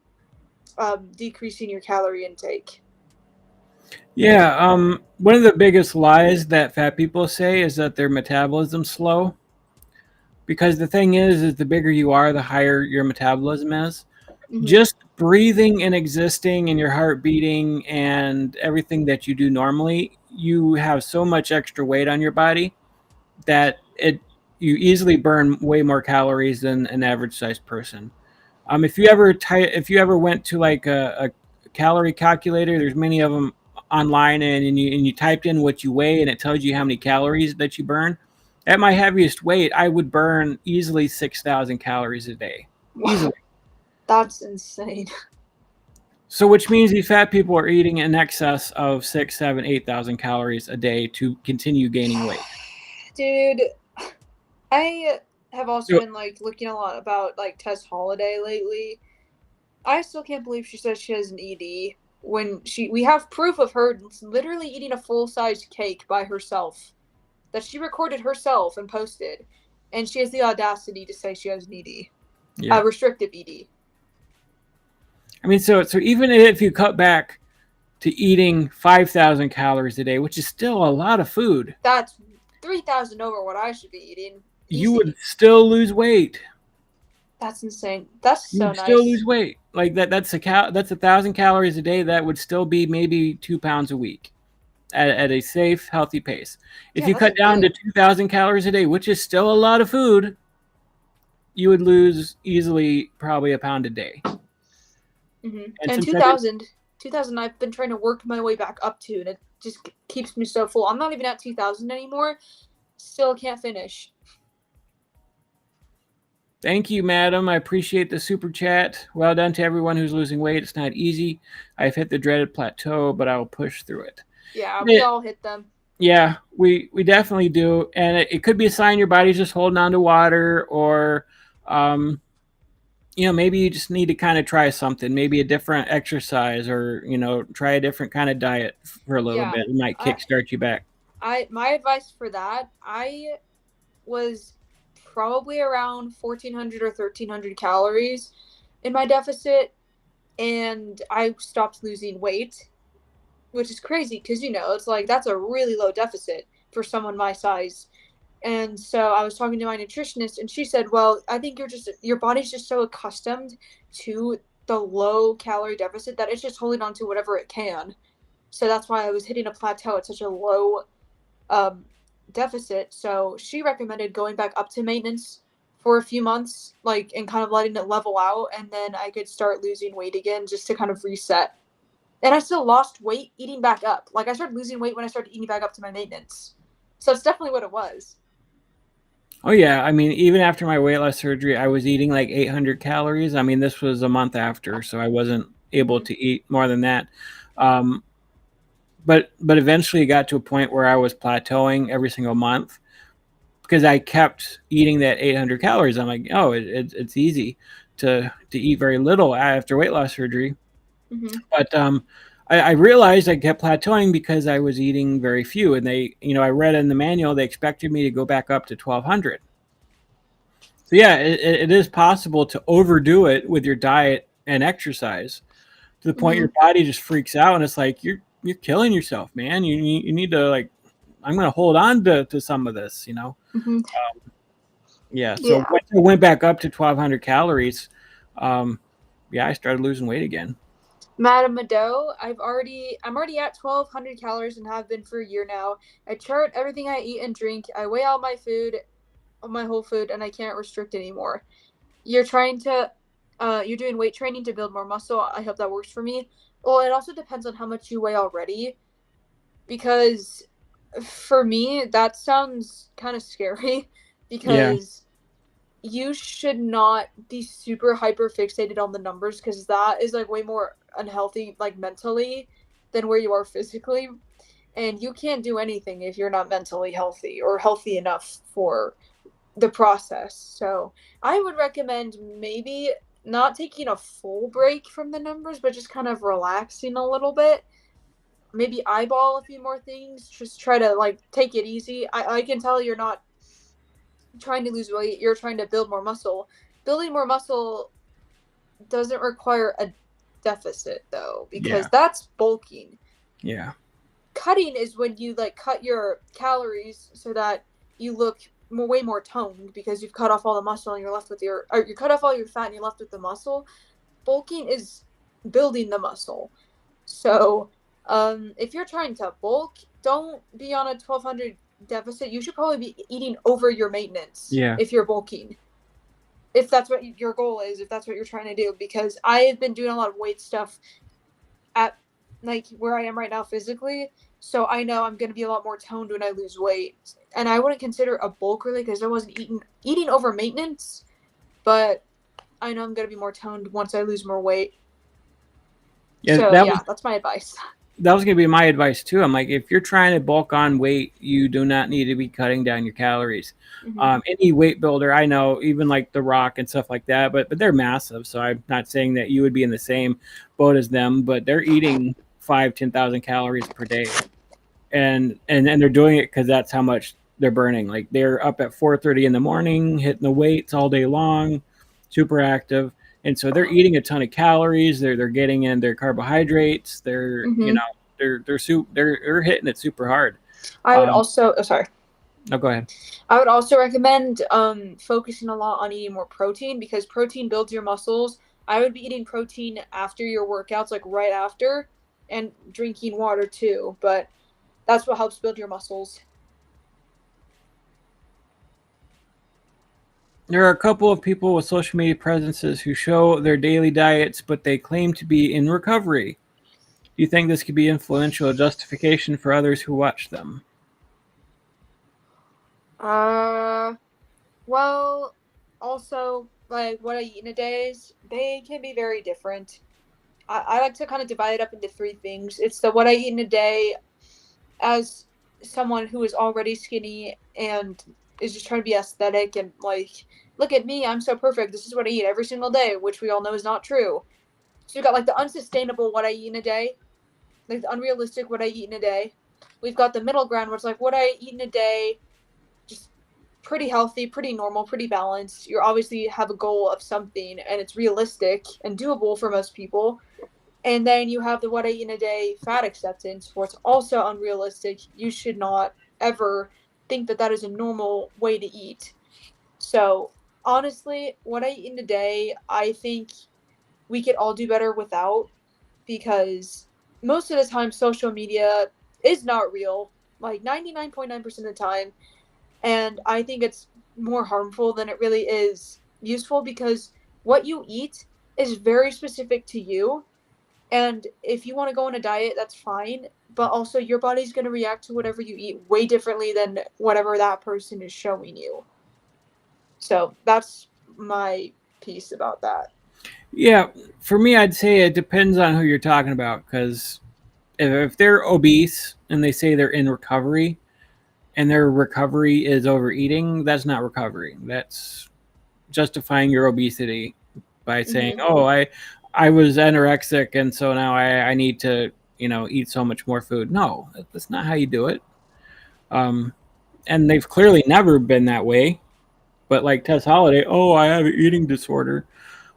S2: decreasing your calorie intake.
S1: Yeah, one of the biggest lies that fat people say is that their metabolism's slow. Because the thing is the bigger you are, the higher your metabolism is.
S2: Mm-hmm.
S1: Just breathing and existing and your heart beating and everything that you do normally, you have so much extra weight on your body that you easily burn way more calories than an average sized person. If you ever went to like a calorie calculator, there's many of them online, and you typed in what you weigh, and it tells you how many calories that you burn. At my heaviest weight, I would burn easily 6,000 calories a day, easily.
S2: Wow, that's insane.
S1: So, which means these fat people are eating in excess of 6, 7, 8,000 calories a day to continue gaining weight.
S2: Dude, I have also
S1: So,
S2: been like looking a lot about like Tess Holiday lately. I still can't believe she says she has an ED when we have proof of her literally eating a full-sized cake by herself that she recorded herself and posted, and she has the audacity to say she has an ED,
S1: yeah.
S2: a restrictive ED.
S1: I mean, so even if you cut back to eating 5,000 calories a day, which is still a lot of food,
S2: That's 3,000 over what I should be eating.
S1: you
S2: Easy.
S1: would still lose weight.
S2: That's insane. That's
S1: You
S2: so
S1: would still
S2: nice.
S1: lose weight. Like that's 1,000 calories a day. That would still be maybe 2 pounds a week at a safe, healthy pace. If
S2: Yeah,
S1: you
S2: that's
S1: cut down to
S2: good.
S1: 2,000 calories a day, which is still a lot of food, you would lose easily probably a pound a day. And
S2: And
S1: since I did,
S2: 2000, I've been trying to work my way back up to, and it just keeps me so full. I'm not even at 2000 anymore. Still can't finish.
S1: thank you, madam. I appreciate the super chat. Well done to everyone who's losing weight. It's not easy. I've hit the dreaded plateau, but I will push through it.
S2: Yeah, we all hit them.
S1: Yeah, we definitely do, and it could be a sign your body's just holding on to water, or maybe you just need to kind of try something, maybe a different exercise, or try a different kind of diet for a little
S2: Yeah,
S1: bit. It might
S2: I,
S1: kickstart you back.
S2: my advice for that, I was probably around 1,400 or 1,300 calories in my deficit, and I stopped losing weight, which is crazy because it's like that's a really low deficit for someone my size. And so I was talking to my nutritionist, and she said, "Well, I think your body's just so accustomed to the low calorie deficit that it's just holding on to whatever it can." So that's why I was hitting a plateau at such a low um, deficit. So she recommended going back up to maintenance for a few months, like, and kind of letting it level out, and then I could start losing weight again just to kind of reset. And I still lost weight eating back up. Like, I started losing weight when I started eating back up to my maintenance. So it's definitely what it was.
S1: Oh yeah, I mean, even after my weight loss surgery, I was eating like 800 calories. I mean, this was a month after, so I wasn't able
S2: Mm-hmm.
S1: to eat more than that. Um, but eventually, it got to a point where I was plateauing every single month because I kept eating that 800 calories. I'm like, oh, it's easy to eat very little after weight loss surgery.
S2: Mm-hmm.
S1: But I realized I kept plateauing because I was eating very few, and I read in the manual they expected me to go back up to 1,200. So yeah, it is possible to overdo it with your diet and exercise to the point
S2: Mm-hmm.
S1: your body just freaks out, and it's like you're killing yourself, man. You need to like, I'm gonna hold on to some of this.
S2: Mm-hmm.
S1: Yeah. So
S2: Yeah.
S1: once I went back up to 1,200 calories, um, yeah, I started losing weight again.
S2: Madame Mado, I'm already at 1,200 calories and have been for a year now. I chart everything I eat and drink. I weigh all my food, my whole food, and I can't restrict anymore. You're trying to, you're doing weight training to build more muscle. I hope that works for me. Well, it also depends on how much you weigh already, because for me, that sounds kind of scary
S1: Yeah.
S2: because you should not be super hyper fixated on the numbers because that is like way more unhealthy, like mentally, than where you are physically. And you can't do anything if you're not mentally healthy or healthy enough for the process. So I would recommend maybe not taking a full break from the numbers, but just kind of relaxing a little bit. Maybe eyeball a few more things. Just try to like take it easy. I can tell you're not trying to lose weight, you're trying to build more muscle. Building more muscle doesn't require a deficit though, because
S1: Yeah.
S2: that's bulking.
S1: Yeah.
S2: Cutting is when you like cut your calories so that you look way more toned because you've cut off all the muscle and you're left with or you cut off all your fat and you're left with the muscle. Bulking is building the muscle. So, if you're trying to bulk, don't be on a 1,200 deficit. You should probably be eating over your maintenance
S1: Yeah.
S2: if you're bulking. If that's what your goal is, if that's what you're trying to do, because I have been doing a lot of weight stuff at like where I am right now physically, so I know I'm going to be a lot more toned when I lose weight. And I wouldn't consider a bulk really because I wasn't eating over maintenance, but I know I'm going to be more toned once I lose more weight.
S1: Yeah.
S2: So yeah, that's my advice.
S1: That was going to be my advice too. I'm like, if you're trying to bulk on weight, you do not need to be cutting down your calories.
S2: Mm-hmm.
S1: Any weight builder I know, even like The Rock and stuff like that, but they're massive. So I'm not saying that you would be in the same boat as them, but they're eating 5, 10,000 calories per day, and they're doing it because that's how much they're burning. Like they're up at 4:30 in the morning, hitting the weights all day long, super active, and so they're eating a ton of calories. They're getting in their carbohydrates. They're you
S2: Mm-hmm.
S1: know they're hitting it super hard.
S2: I would also, oh, sorry.
S1: No, go ahead.
S2: I would also recommend focusing a lot on eating more protein because protein builds your muscles. I would be eating protein after your workouts, like right after, and drinking water too. But that's what helps build your muscles.
S1: There are a couple of people with social media presences who show their daily diets, but they claim to be in recovery. Do you think this could be influential justification for others who watch them?
S2: Uh, well, also like what I eat in a day is they can be very different. I like to kind of divide it up into three things. It's the what I eat in a day as someone who is already skinny and is just trying to be aesthetic and like, look at me, I'm so perfect. This is what I eat every single day, which we all know is not true. So you've got like the unsustainable what I eat in a day, like the unrealistic what I eat in a day. We've got the middle ground where it's like what I eat in a day, just pretty healthy, pretty normal, pretty balanced. You obviously have a goal of something and it's realistic and doable for most people. And then you have the what I eat in a day fat acceptance, where it's also unrealistic. You should not ever think that that is a normal way to eat. So, honestly, what I eat in a day, I think we could all do better without because most of the time, social media is not real, like 99.9% of the time. And I think it's more harmful than it really is useful because what you eat is very specific to you And if you want to go on a diet, that's fine. But also, your body's going to react to whatever you eat way differently than whatever that person is showing you. So that's my piece about that.
S1: Yeah, for me, I'd say it depends on who you're talking about. Because if they're obese and they say they're in recovery, and their recovery is overeating, that's not recovery. That's justifying your obesity by saying,
S2: Mm-hmm.
S1: "Oh, I was anorexic, and so now I need to eat so much more food." No, that's not how you do it. Um, and they've clearly never been that way. But like Tess Holiday, oh, I have an eating disorder.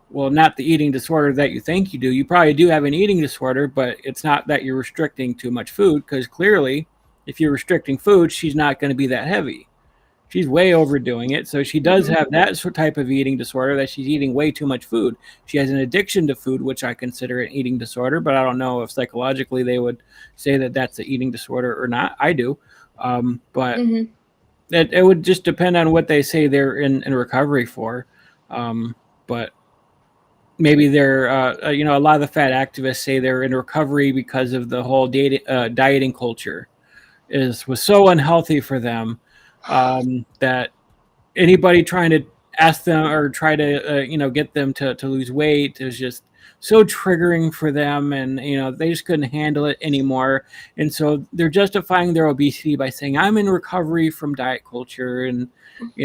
S1: Well, not the eating disorder that you think you do. You probably do have an eating disorder, but it's not that you're restricting too much food because clearly, if you're restricting food, she's not going to be that heavy. She's way overdoing it. So she does
S2: Mm-hmm.
S1: have that type of eating disorder that she's eating way too much food. She has an addiction to food, which I consider an eating disorder, but I don't know if psychologically they would say that that's an eating disorder or not. I do. But
S2: Mm-hmm.
S1: it would just depend on what they say they're in recovery for. But maybe they're, a lot of the fat activists say they're in recovery because of the whole dieting culture was so unhealthy for them that anybody trying to ask them or try to get them to lose weight is just so triggering for them, and they just couldn't handle it anymore, and so they're justifying their obesity by saying I'm in recovery from diet culture and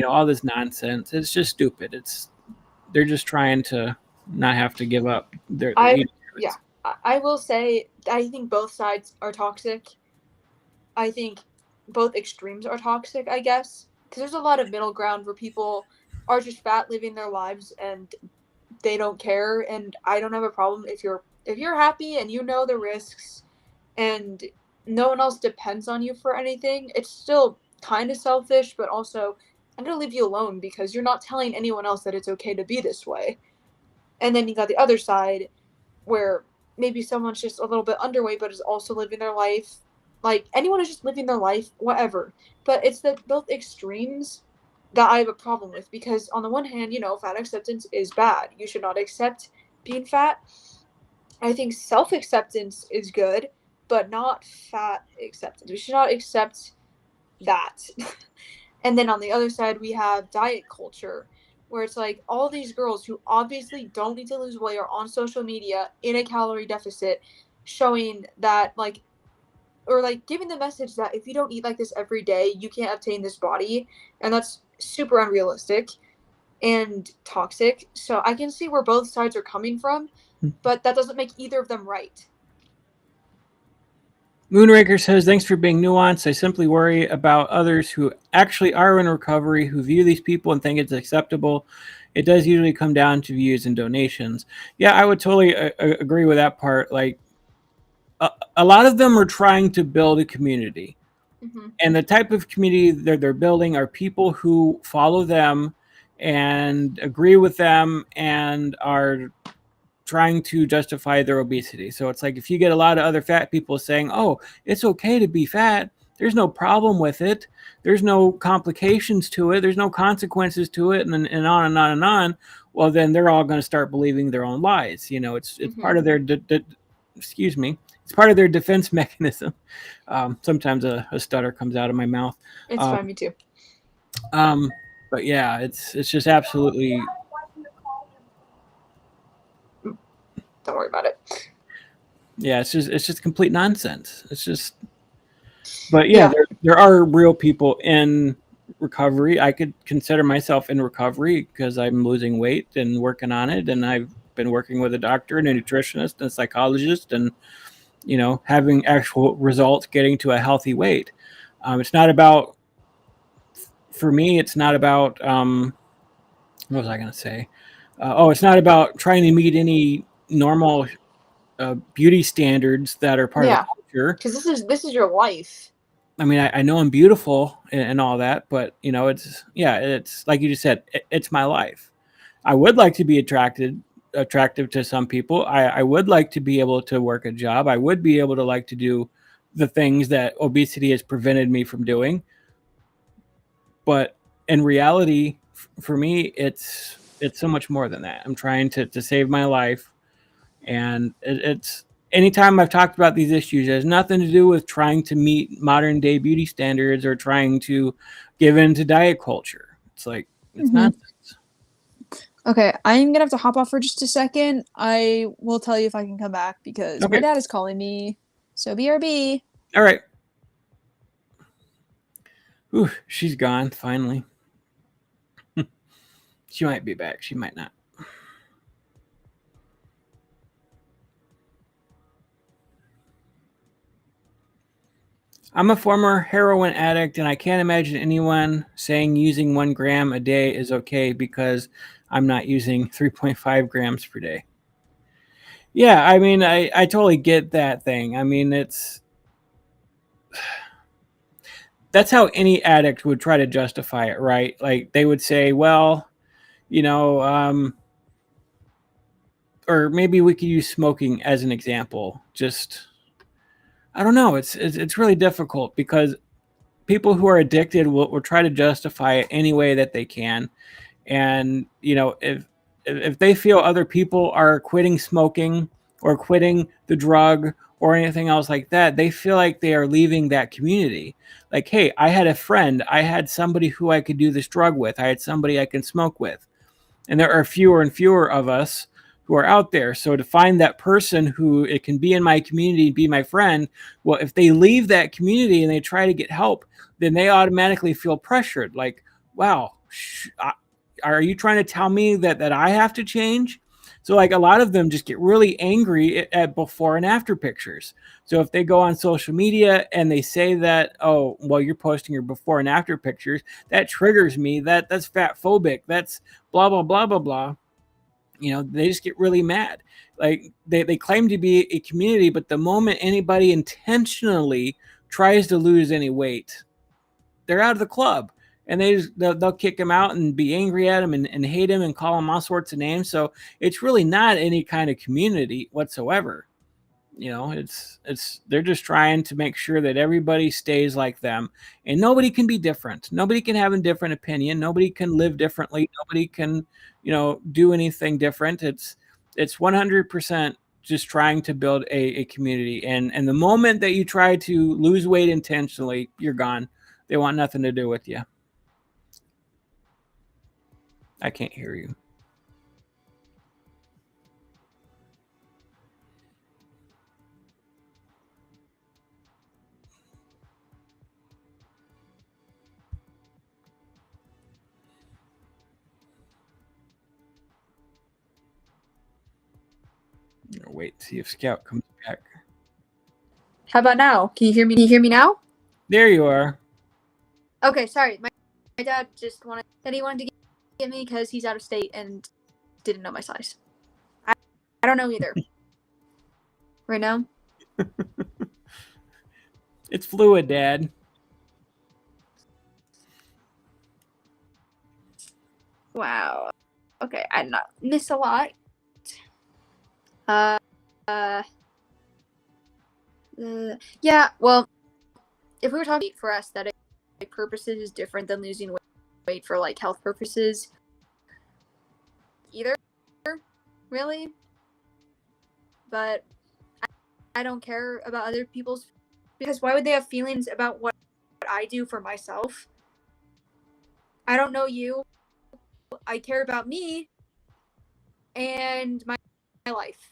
S1: all this nonsense. It's just stupid. They're just trying to not have to give up their
S2: I
S1: eating
S2: yeah,
S1: habits.
S2: I will say I think both sides are toxic. I think both extremes are toxic, I guess, because there's a lot of middle ground where people are just fat living their lives and they don't care, and I don't have a problem if you're happy and you know the risks and no one else depends on you for anything. It's still kind of selfish, but also I'm going to leave you alone because you're not telling anyone else that it's okay to be this way. And then you got the other side where maybe someone's just a little bit underweight but is also living their life. Like anyone is just living their life, whatever. But it's the both extremes that I have a problem with because on the one hand, fat acceptance is bad. You should not accept being fat. I think self acceptance is good, but not fat acceptance. We should not accept that. And then on the other side, we have diet culture, where it's like all these girls who obviously don't need to lose weight are on social media in a calorie deficit, showing that, like, or like giving the message that if you don't eat like this every day, you can't obtain this body. And that's super unrealistic and toxic. So I can see where both sides are coming from, but that doesn't make either of them right.
S1: Moonraker says, thanks for being nuanced. I simply worry about others who actually are in recovery, who view these people and think it's acceptable. It does usually come down to views and donations. Yeah, I would totally agree with that part. Like, a lot of them are trying to build a community.
S2: Mm-hmm.
S1: And the type of community that they're building are people who follow them and agree with them and are trying to justify their obesity. So it's like if you get a lot of other fat people saying, "Oh, it's okay to be fat. There's no problem with it. There's no complications to it. There's no consequences to it," and on and on and on. Well, then they're all going to start believing their own lies. It's
S2: Mm-hmm.
S1: part of their excuse me. It's part of their defense mechanism. Sometimes a stutter comes out of my mouth.
S2: It's
S1: Um,
S2: fine, me too.
S1: um, but yeah, it's just absolutely.
S2: Don't worry about it.
S1: Yeah, it's just complete nonsense. It's just, but yeah,
S2: Yeah.
S1: there are real people in recovery. I could consider myself in recovery because I'm losing weight and working on it, and I've been working with a doctor and a nutritionist and a psychologist, and having actual results, getting to a healthy weight. It's not about, for me. It's not about. What was I going to say? It's not about trying to meet any normal beauty standards that are part of the
S2: Yeah.
S1: culture.
S2: Because this is your life.
S1: I mean, I know I'm beautiful and all that, but it's like you just said, it's my life. I would like to be attractive to some people. I would like to be able to work a job. I would be able to like to do the things that obesity has prevented me from doing. But in reality, for me, it's so much more than that. I'm trying to save my life, and it's anytime I've talked about these issues, it has nothing to do with trying to meet modern day beauty standards or trying to give in to diet culture. It's like, it's
S2: Mhm.
S1: nonsense.
S2: Okay, I'm gonna have to hop off for just a second. I will tell you if I can come back because my
S1: Okay.
S2: dad is calling me. So BRB.
S1: All right. Ooh, she's gone finally. She might be back. She might not. I'm a former heroin addict, and I can't imagine anyone saying using 1 gram a day is okay because I'm not using 3.5 grams per day. Yeah, I mean, I totally get that thing. I mean, that's how any addict would try to justify it, right? Like they would say, well, you know, or maybe we could use smoking as an example. Just, I don't know. It's really difficult because people who are addicted will try to justify it any way that they can. And if they feel other people are quitting smoking or quitting the drug or anything else like that, they feel like they are leaving that community. Like, hey, I had a friend, I had somebody who I could do this drug with, I had somebody I can smoke with. And there are fewer and fewer of us who are out there. So to find that person who it can be in my community, be my friend, well, if they leave that community and they try to get help, then they automatically feel pressured. Like, wow, are you trying to tell me that I have to change? So like a lot of them just get really angry at before and after pictures. So if they go on social media and they say that, oh, well, you're posting your before and after pictures, that triggers me. That's fat phobic. That's blah blah blah blah blah. They just get really mad. Like they claim to be a community, but the moment anybody intentionally tries to lose any weight, they're out of the club. And they'll kick him out and be angry at him and hate him and call him all sorts of names. So it's really not any kind of community whatsoever. It's they're just trying to make sure that everybody stays like them, and nobody can be different. Nobody can have a different opinion. Nobody can live differently. Nobody can do anything different. It's 100% just trying to build a community, and the moment that you try to lose weight intentionally, you're gone. They want nothing to do with you. I can't hear you. Wait, see if Scout comes back.
S2: How about now? Can you hear me? Can you hear me now?
S1: There you are.
S2: Okay, sorry. My dad just wanted to get me because he's out of state and didn't know my size. I don't know either. Right now?
S1: It's fluid, Dad.
S2: Wow. Okay, I did not miss a lot. Uh, yeah, well, if we were talking for aesthetic purposes is different than losing weight for like health purposes. Either, really. But I don't care about other people's, because why would they have feelings about what I do for myself? I don't know you. I care about me and my life.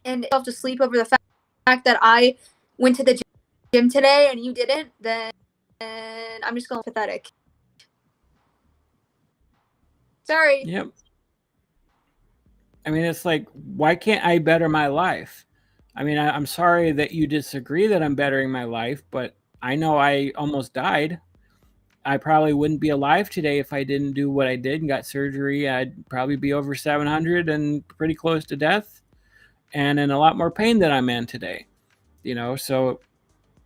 S2: And if you have to sleep over the fact that I went to the gym today and you didn't, then I'm just going to be pathetic. Sorry.
S1: Yep. I mean, it's like, why can't I better my life? I mean, I'm sorry that you disagree that I'm bettering my life, but I know I almost died. I probably wouldn't be alive today if I didn't do what I did and got surgery. I'd probably be over 700 and pretty close to death and in a lot more pain than I'm in today. So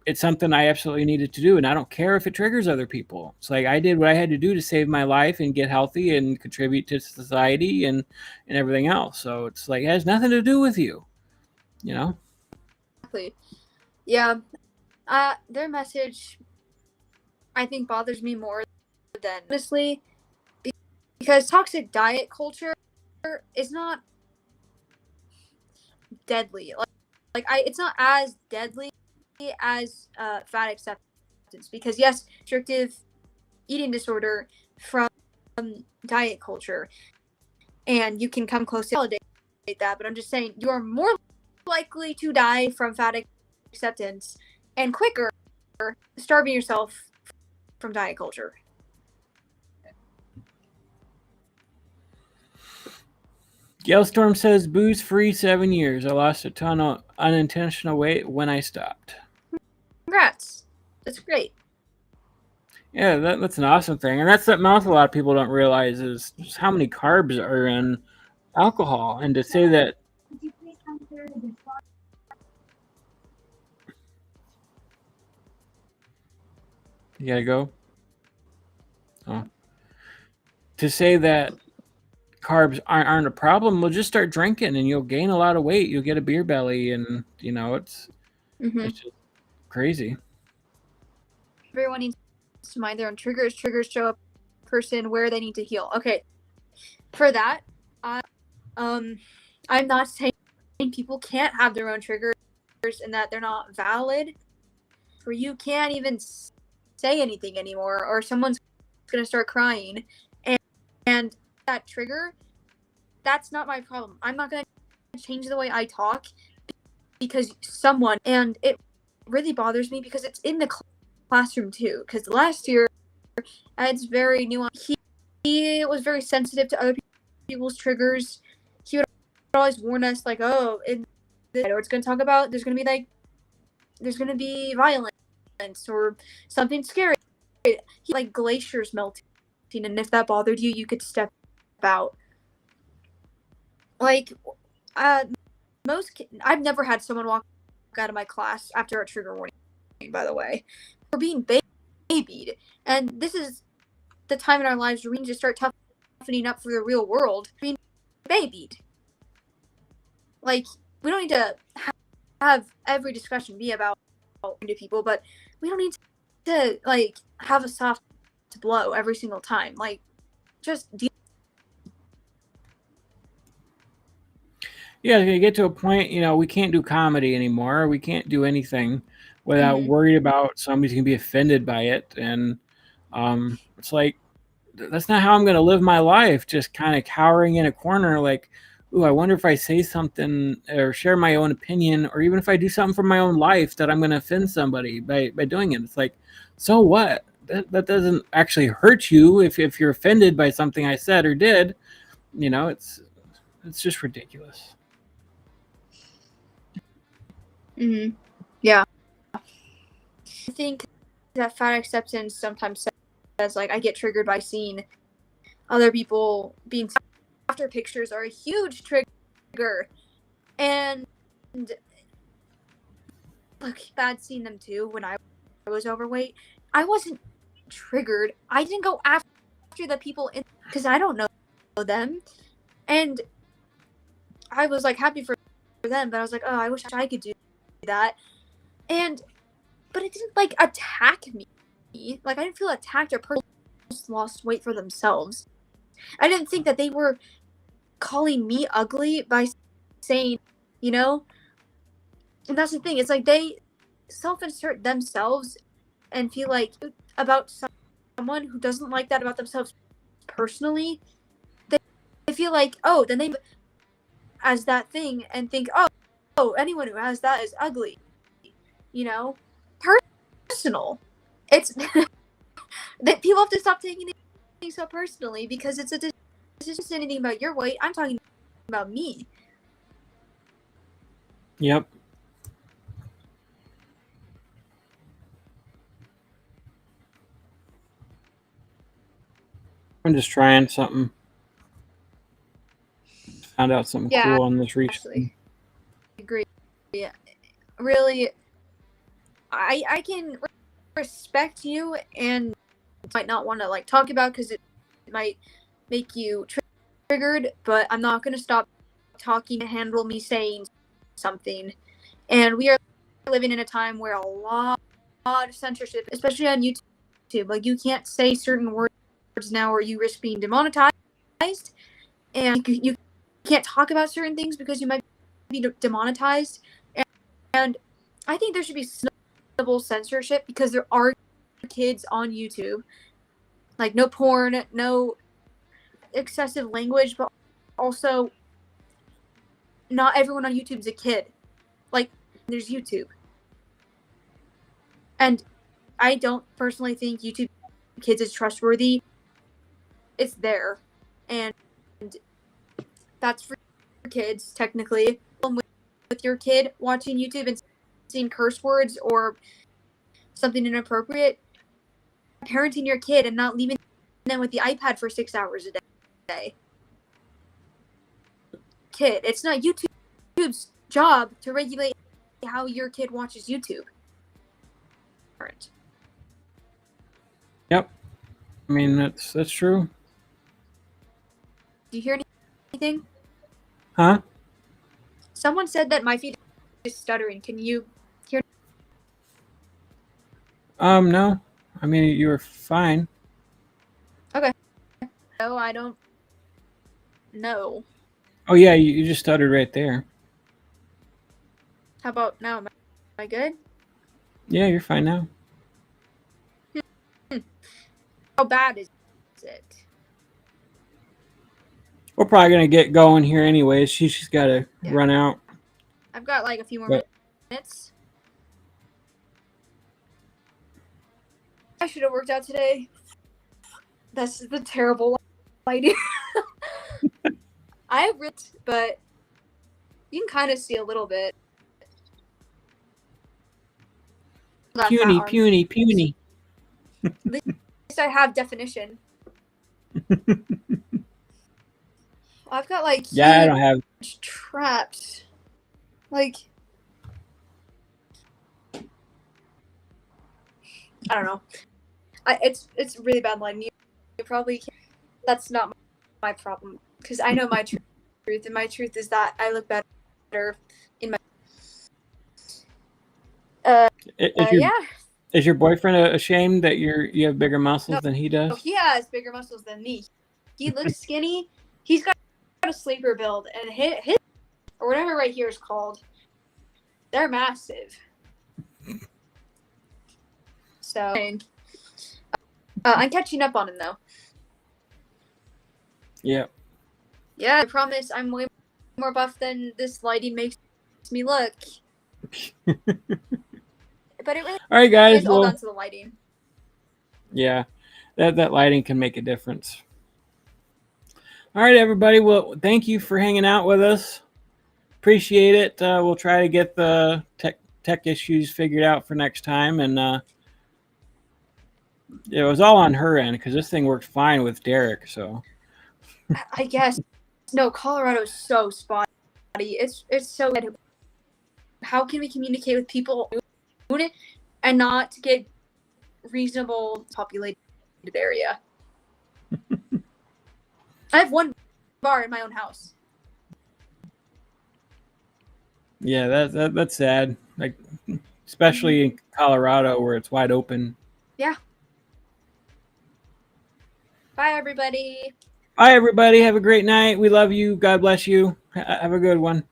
S1: it's something I absolutely needed to do. And I don't care if it triggers other people. It's like I did what I had to do to save my life and get healthy and contribute to society and everything else. So it's like, it has nothing to do with you, you know?
S2: Exactly. Yeah. Their message, I think, bothers me more than, honestly, because toxic diet culture is not,
S3: deadly. It's not as deadly as fat acceptance, because yes, restrictive eating disorder from diet culture, and you can come close to validate that, but I'm just saying you are more likely to die from fat acceptance and quicker starving yourself from diet culture.
S1: Galestorm says booze free 7 years. I lost a ton of unintentional weight when I stopped.
S3: Congrats. That's great.
S1: Yeah, that's an awesome thing. And that's something else a lot of people don't realize is just how many carbs are in alcohol. And to say that you gotta go. Oh. To say that carbs aren't a problem, well, just start drinking and you'll gain a lot of weight. You'll get a beer belly, and it's just crazy.
S3: Everyone needs to mind their own triggers. Triggers show a person where they need to heal. Okay, for that, I'm not saying people can't have their own triggers and that they're not valid. Where you can't even say anything anymore, or someone's gonna start crying, and that trigger, that's not my problem. I'm not gonna change the way I talk because someone, and it really bothers me because it's in the classroom too. Because last year, Ed's very nuanced. He was very sensitive to other people's triggers. He would always warn us, like, oh, or it's gonna talk about there's gonna be violence or something scary, like glaciers melting, and if that bothered you, you could step out. Like, I've never had someone walk out of my class after a trigger warning, by the way, for being babied. And this is the time in our lives where we need to start toughening up for the real world. Being babied. Like, we don't need to have every discussion be about to people, but we don't need to like have a soft blow every single time. Like, just deal.
S1: Yeah, you get to a point, we can't do comedy anymore. We can't do anything without worried about somebody's going to be offended by it. And it's like, that's not how I'm going to live my life, just kind of cowering in a corner like, ooh, I wonder if I say something or share my own opinion, or even if I do something from my own life that I'm going to offend somebody by doing it. It's like, so what? That doesn't actually hurt you if you're offended by something I said or did. It's just ridiculous.
S3: Yeah. I think that fat acceptance sometimes says, like, I get triggered by seeing other people being after pictures are a huge trigger. And look, bad seeing them too when I was overweight. I wasn't triggered. I didn't go after the people because I don't know them. And I was like happy for them, but I was like, oh, I wish I could do that. But it didn't like attack me. Like, I didn't feel attacked, or person just lost weight for themselves. I didn't think that they were calling me ugly by saying, and that's the thing. It's like they self-insert themselves and feel like about someone who doesn't like that about themselves personally, they feel like, oh, then they as that thing and think, oh, anyone who has that is ugly. Personal. It's that people have to stop taking things so personally, because it's just anything about your weight. I'm talking about me.
S1: Yep. I'm just trying something. Found out something cool on this recently.
S3: I agree. Yeah. Really, I can respect you and might not want to like talk about because it might make you triggered, but I'm not going to stop talking to handle me saying something. And we are living in a time where a lot of censorship, especially on YouTube, like you can't say certain words now or you risk being demonetized, and you can't talk about certain things because you might be demonetized, and I think there should be civil censorship because there are kids on YouTube, like no porn, no excessive language, but also not everyone on YouTube's a kid. Like, there's YouTube. And I don't personally think YouTube Kids is trustworthy. It's there. And that's for kids, technically. With your kid watching YouTube and seeing curse words or something inappropriate, parenting your kid and not leaving them with the iPad for 6 hours a day. Kid, it's not YouTube's job to regulate how your kid watches YouTube. Parent.
S1: Yep. I mean, that's true.
S3: Do you hear anything?
S1: Huh?
S3: Someone said that my feed is stuttering. Can you hear?
S1: No. I mean, you were fine.
S3: Okay. No, I don't know.
S1: Oh yeah, you just stuttered right there.
S3: How about now? Am I good?
S1: Yeah, you're fine now.
S3: How bad is it?
S1: We're probably gonna get going here anyways. She's got to run out.
S3: I've got like a few more minutes. I should have worked out today. That's the terrible idea. I have ripped, but you can kind of see a little bit.
S1: Puny.
S3: At least I have definition. I've got like
S1: I don't have
S3: trapped. Like I don't know. It's really bad lighting. You probably can't. That's not my problem because I know my truth, and my truth is that I look better in my.
S1: Is your boyfriend ashamed that you have bigger muscles than he does?
S3: No, he has bigger muscles than me. He looks skinny. He's got a sleeper build, and his or whatever right here is called. They're massive. So I'm catching up on him though.
S1: Yeah.
S3: Yeah, I promise I'm way more buff than this lighting makes me look. But it really
S1: all right, guys.
S3: is all down to the lighting.
S1: Yeah, that lighting can make a difference. All right, everybody. Well, thank you for hanging out with us. Appreciate it. We'll try to get the tech issues figured out for next time. And it was all on her end because this thing worked fine with Derek. So
S3: I guess no, Colorado's so spotty. It's so bad. How can we communicate with people and not get reasonable populated area? I have one bar in my own house.
S1: yeah, that's sad. Like especially in Colorado where it's wide open.
S3: Yeah. Bye, everybody.
S1: Bye, everybody. Have a great night. We love you. God bless you. Have a good one.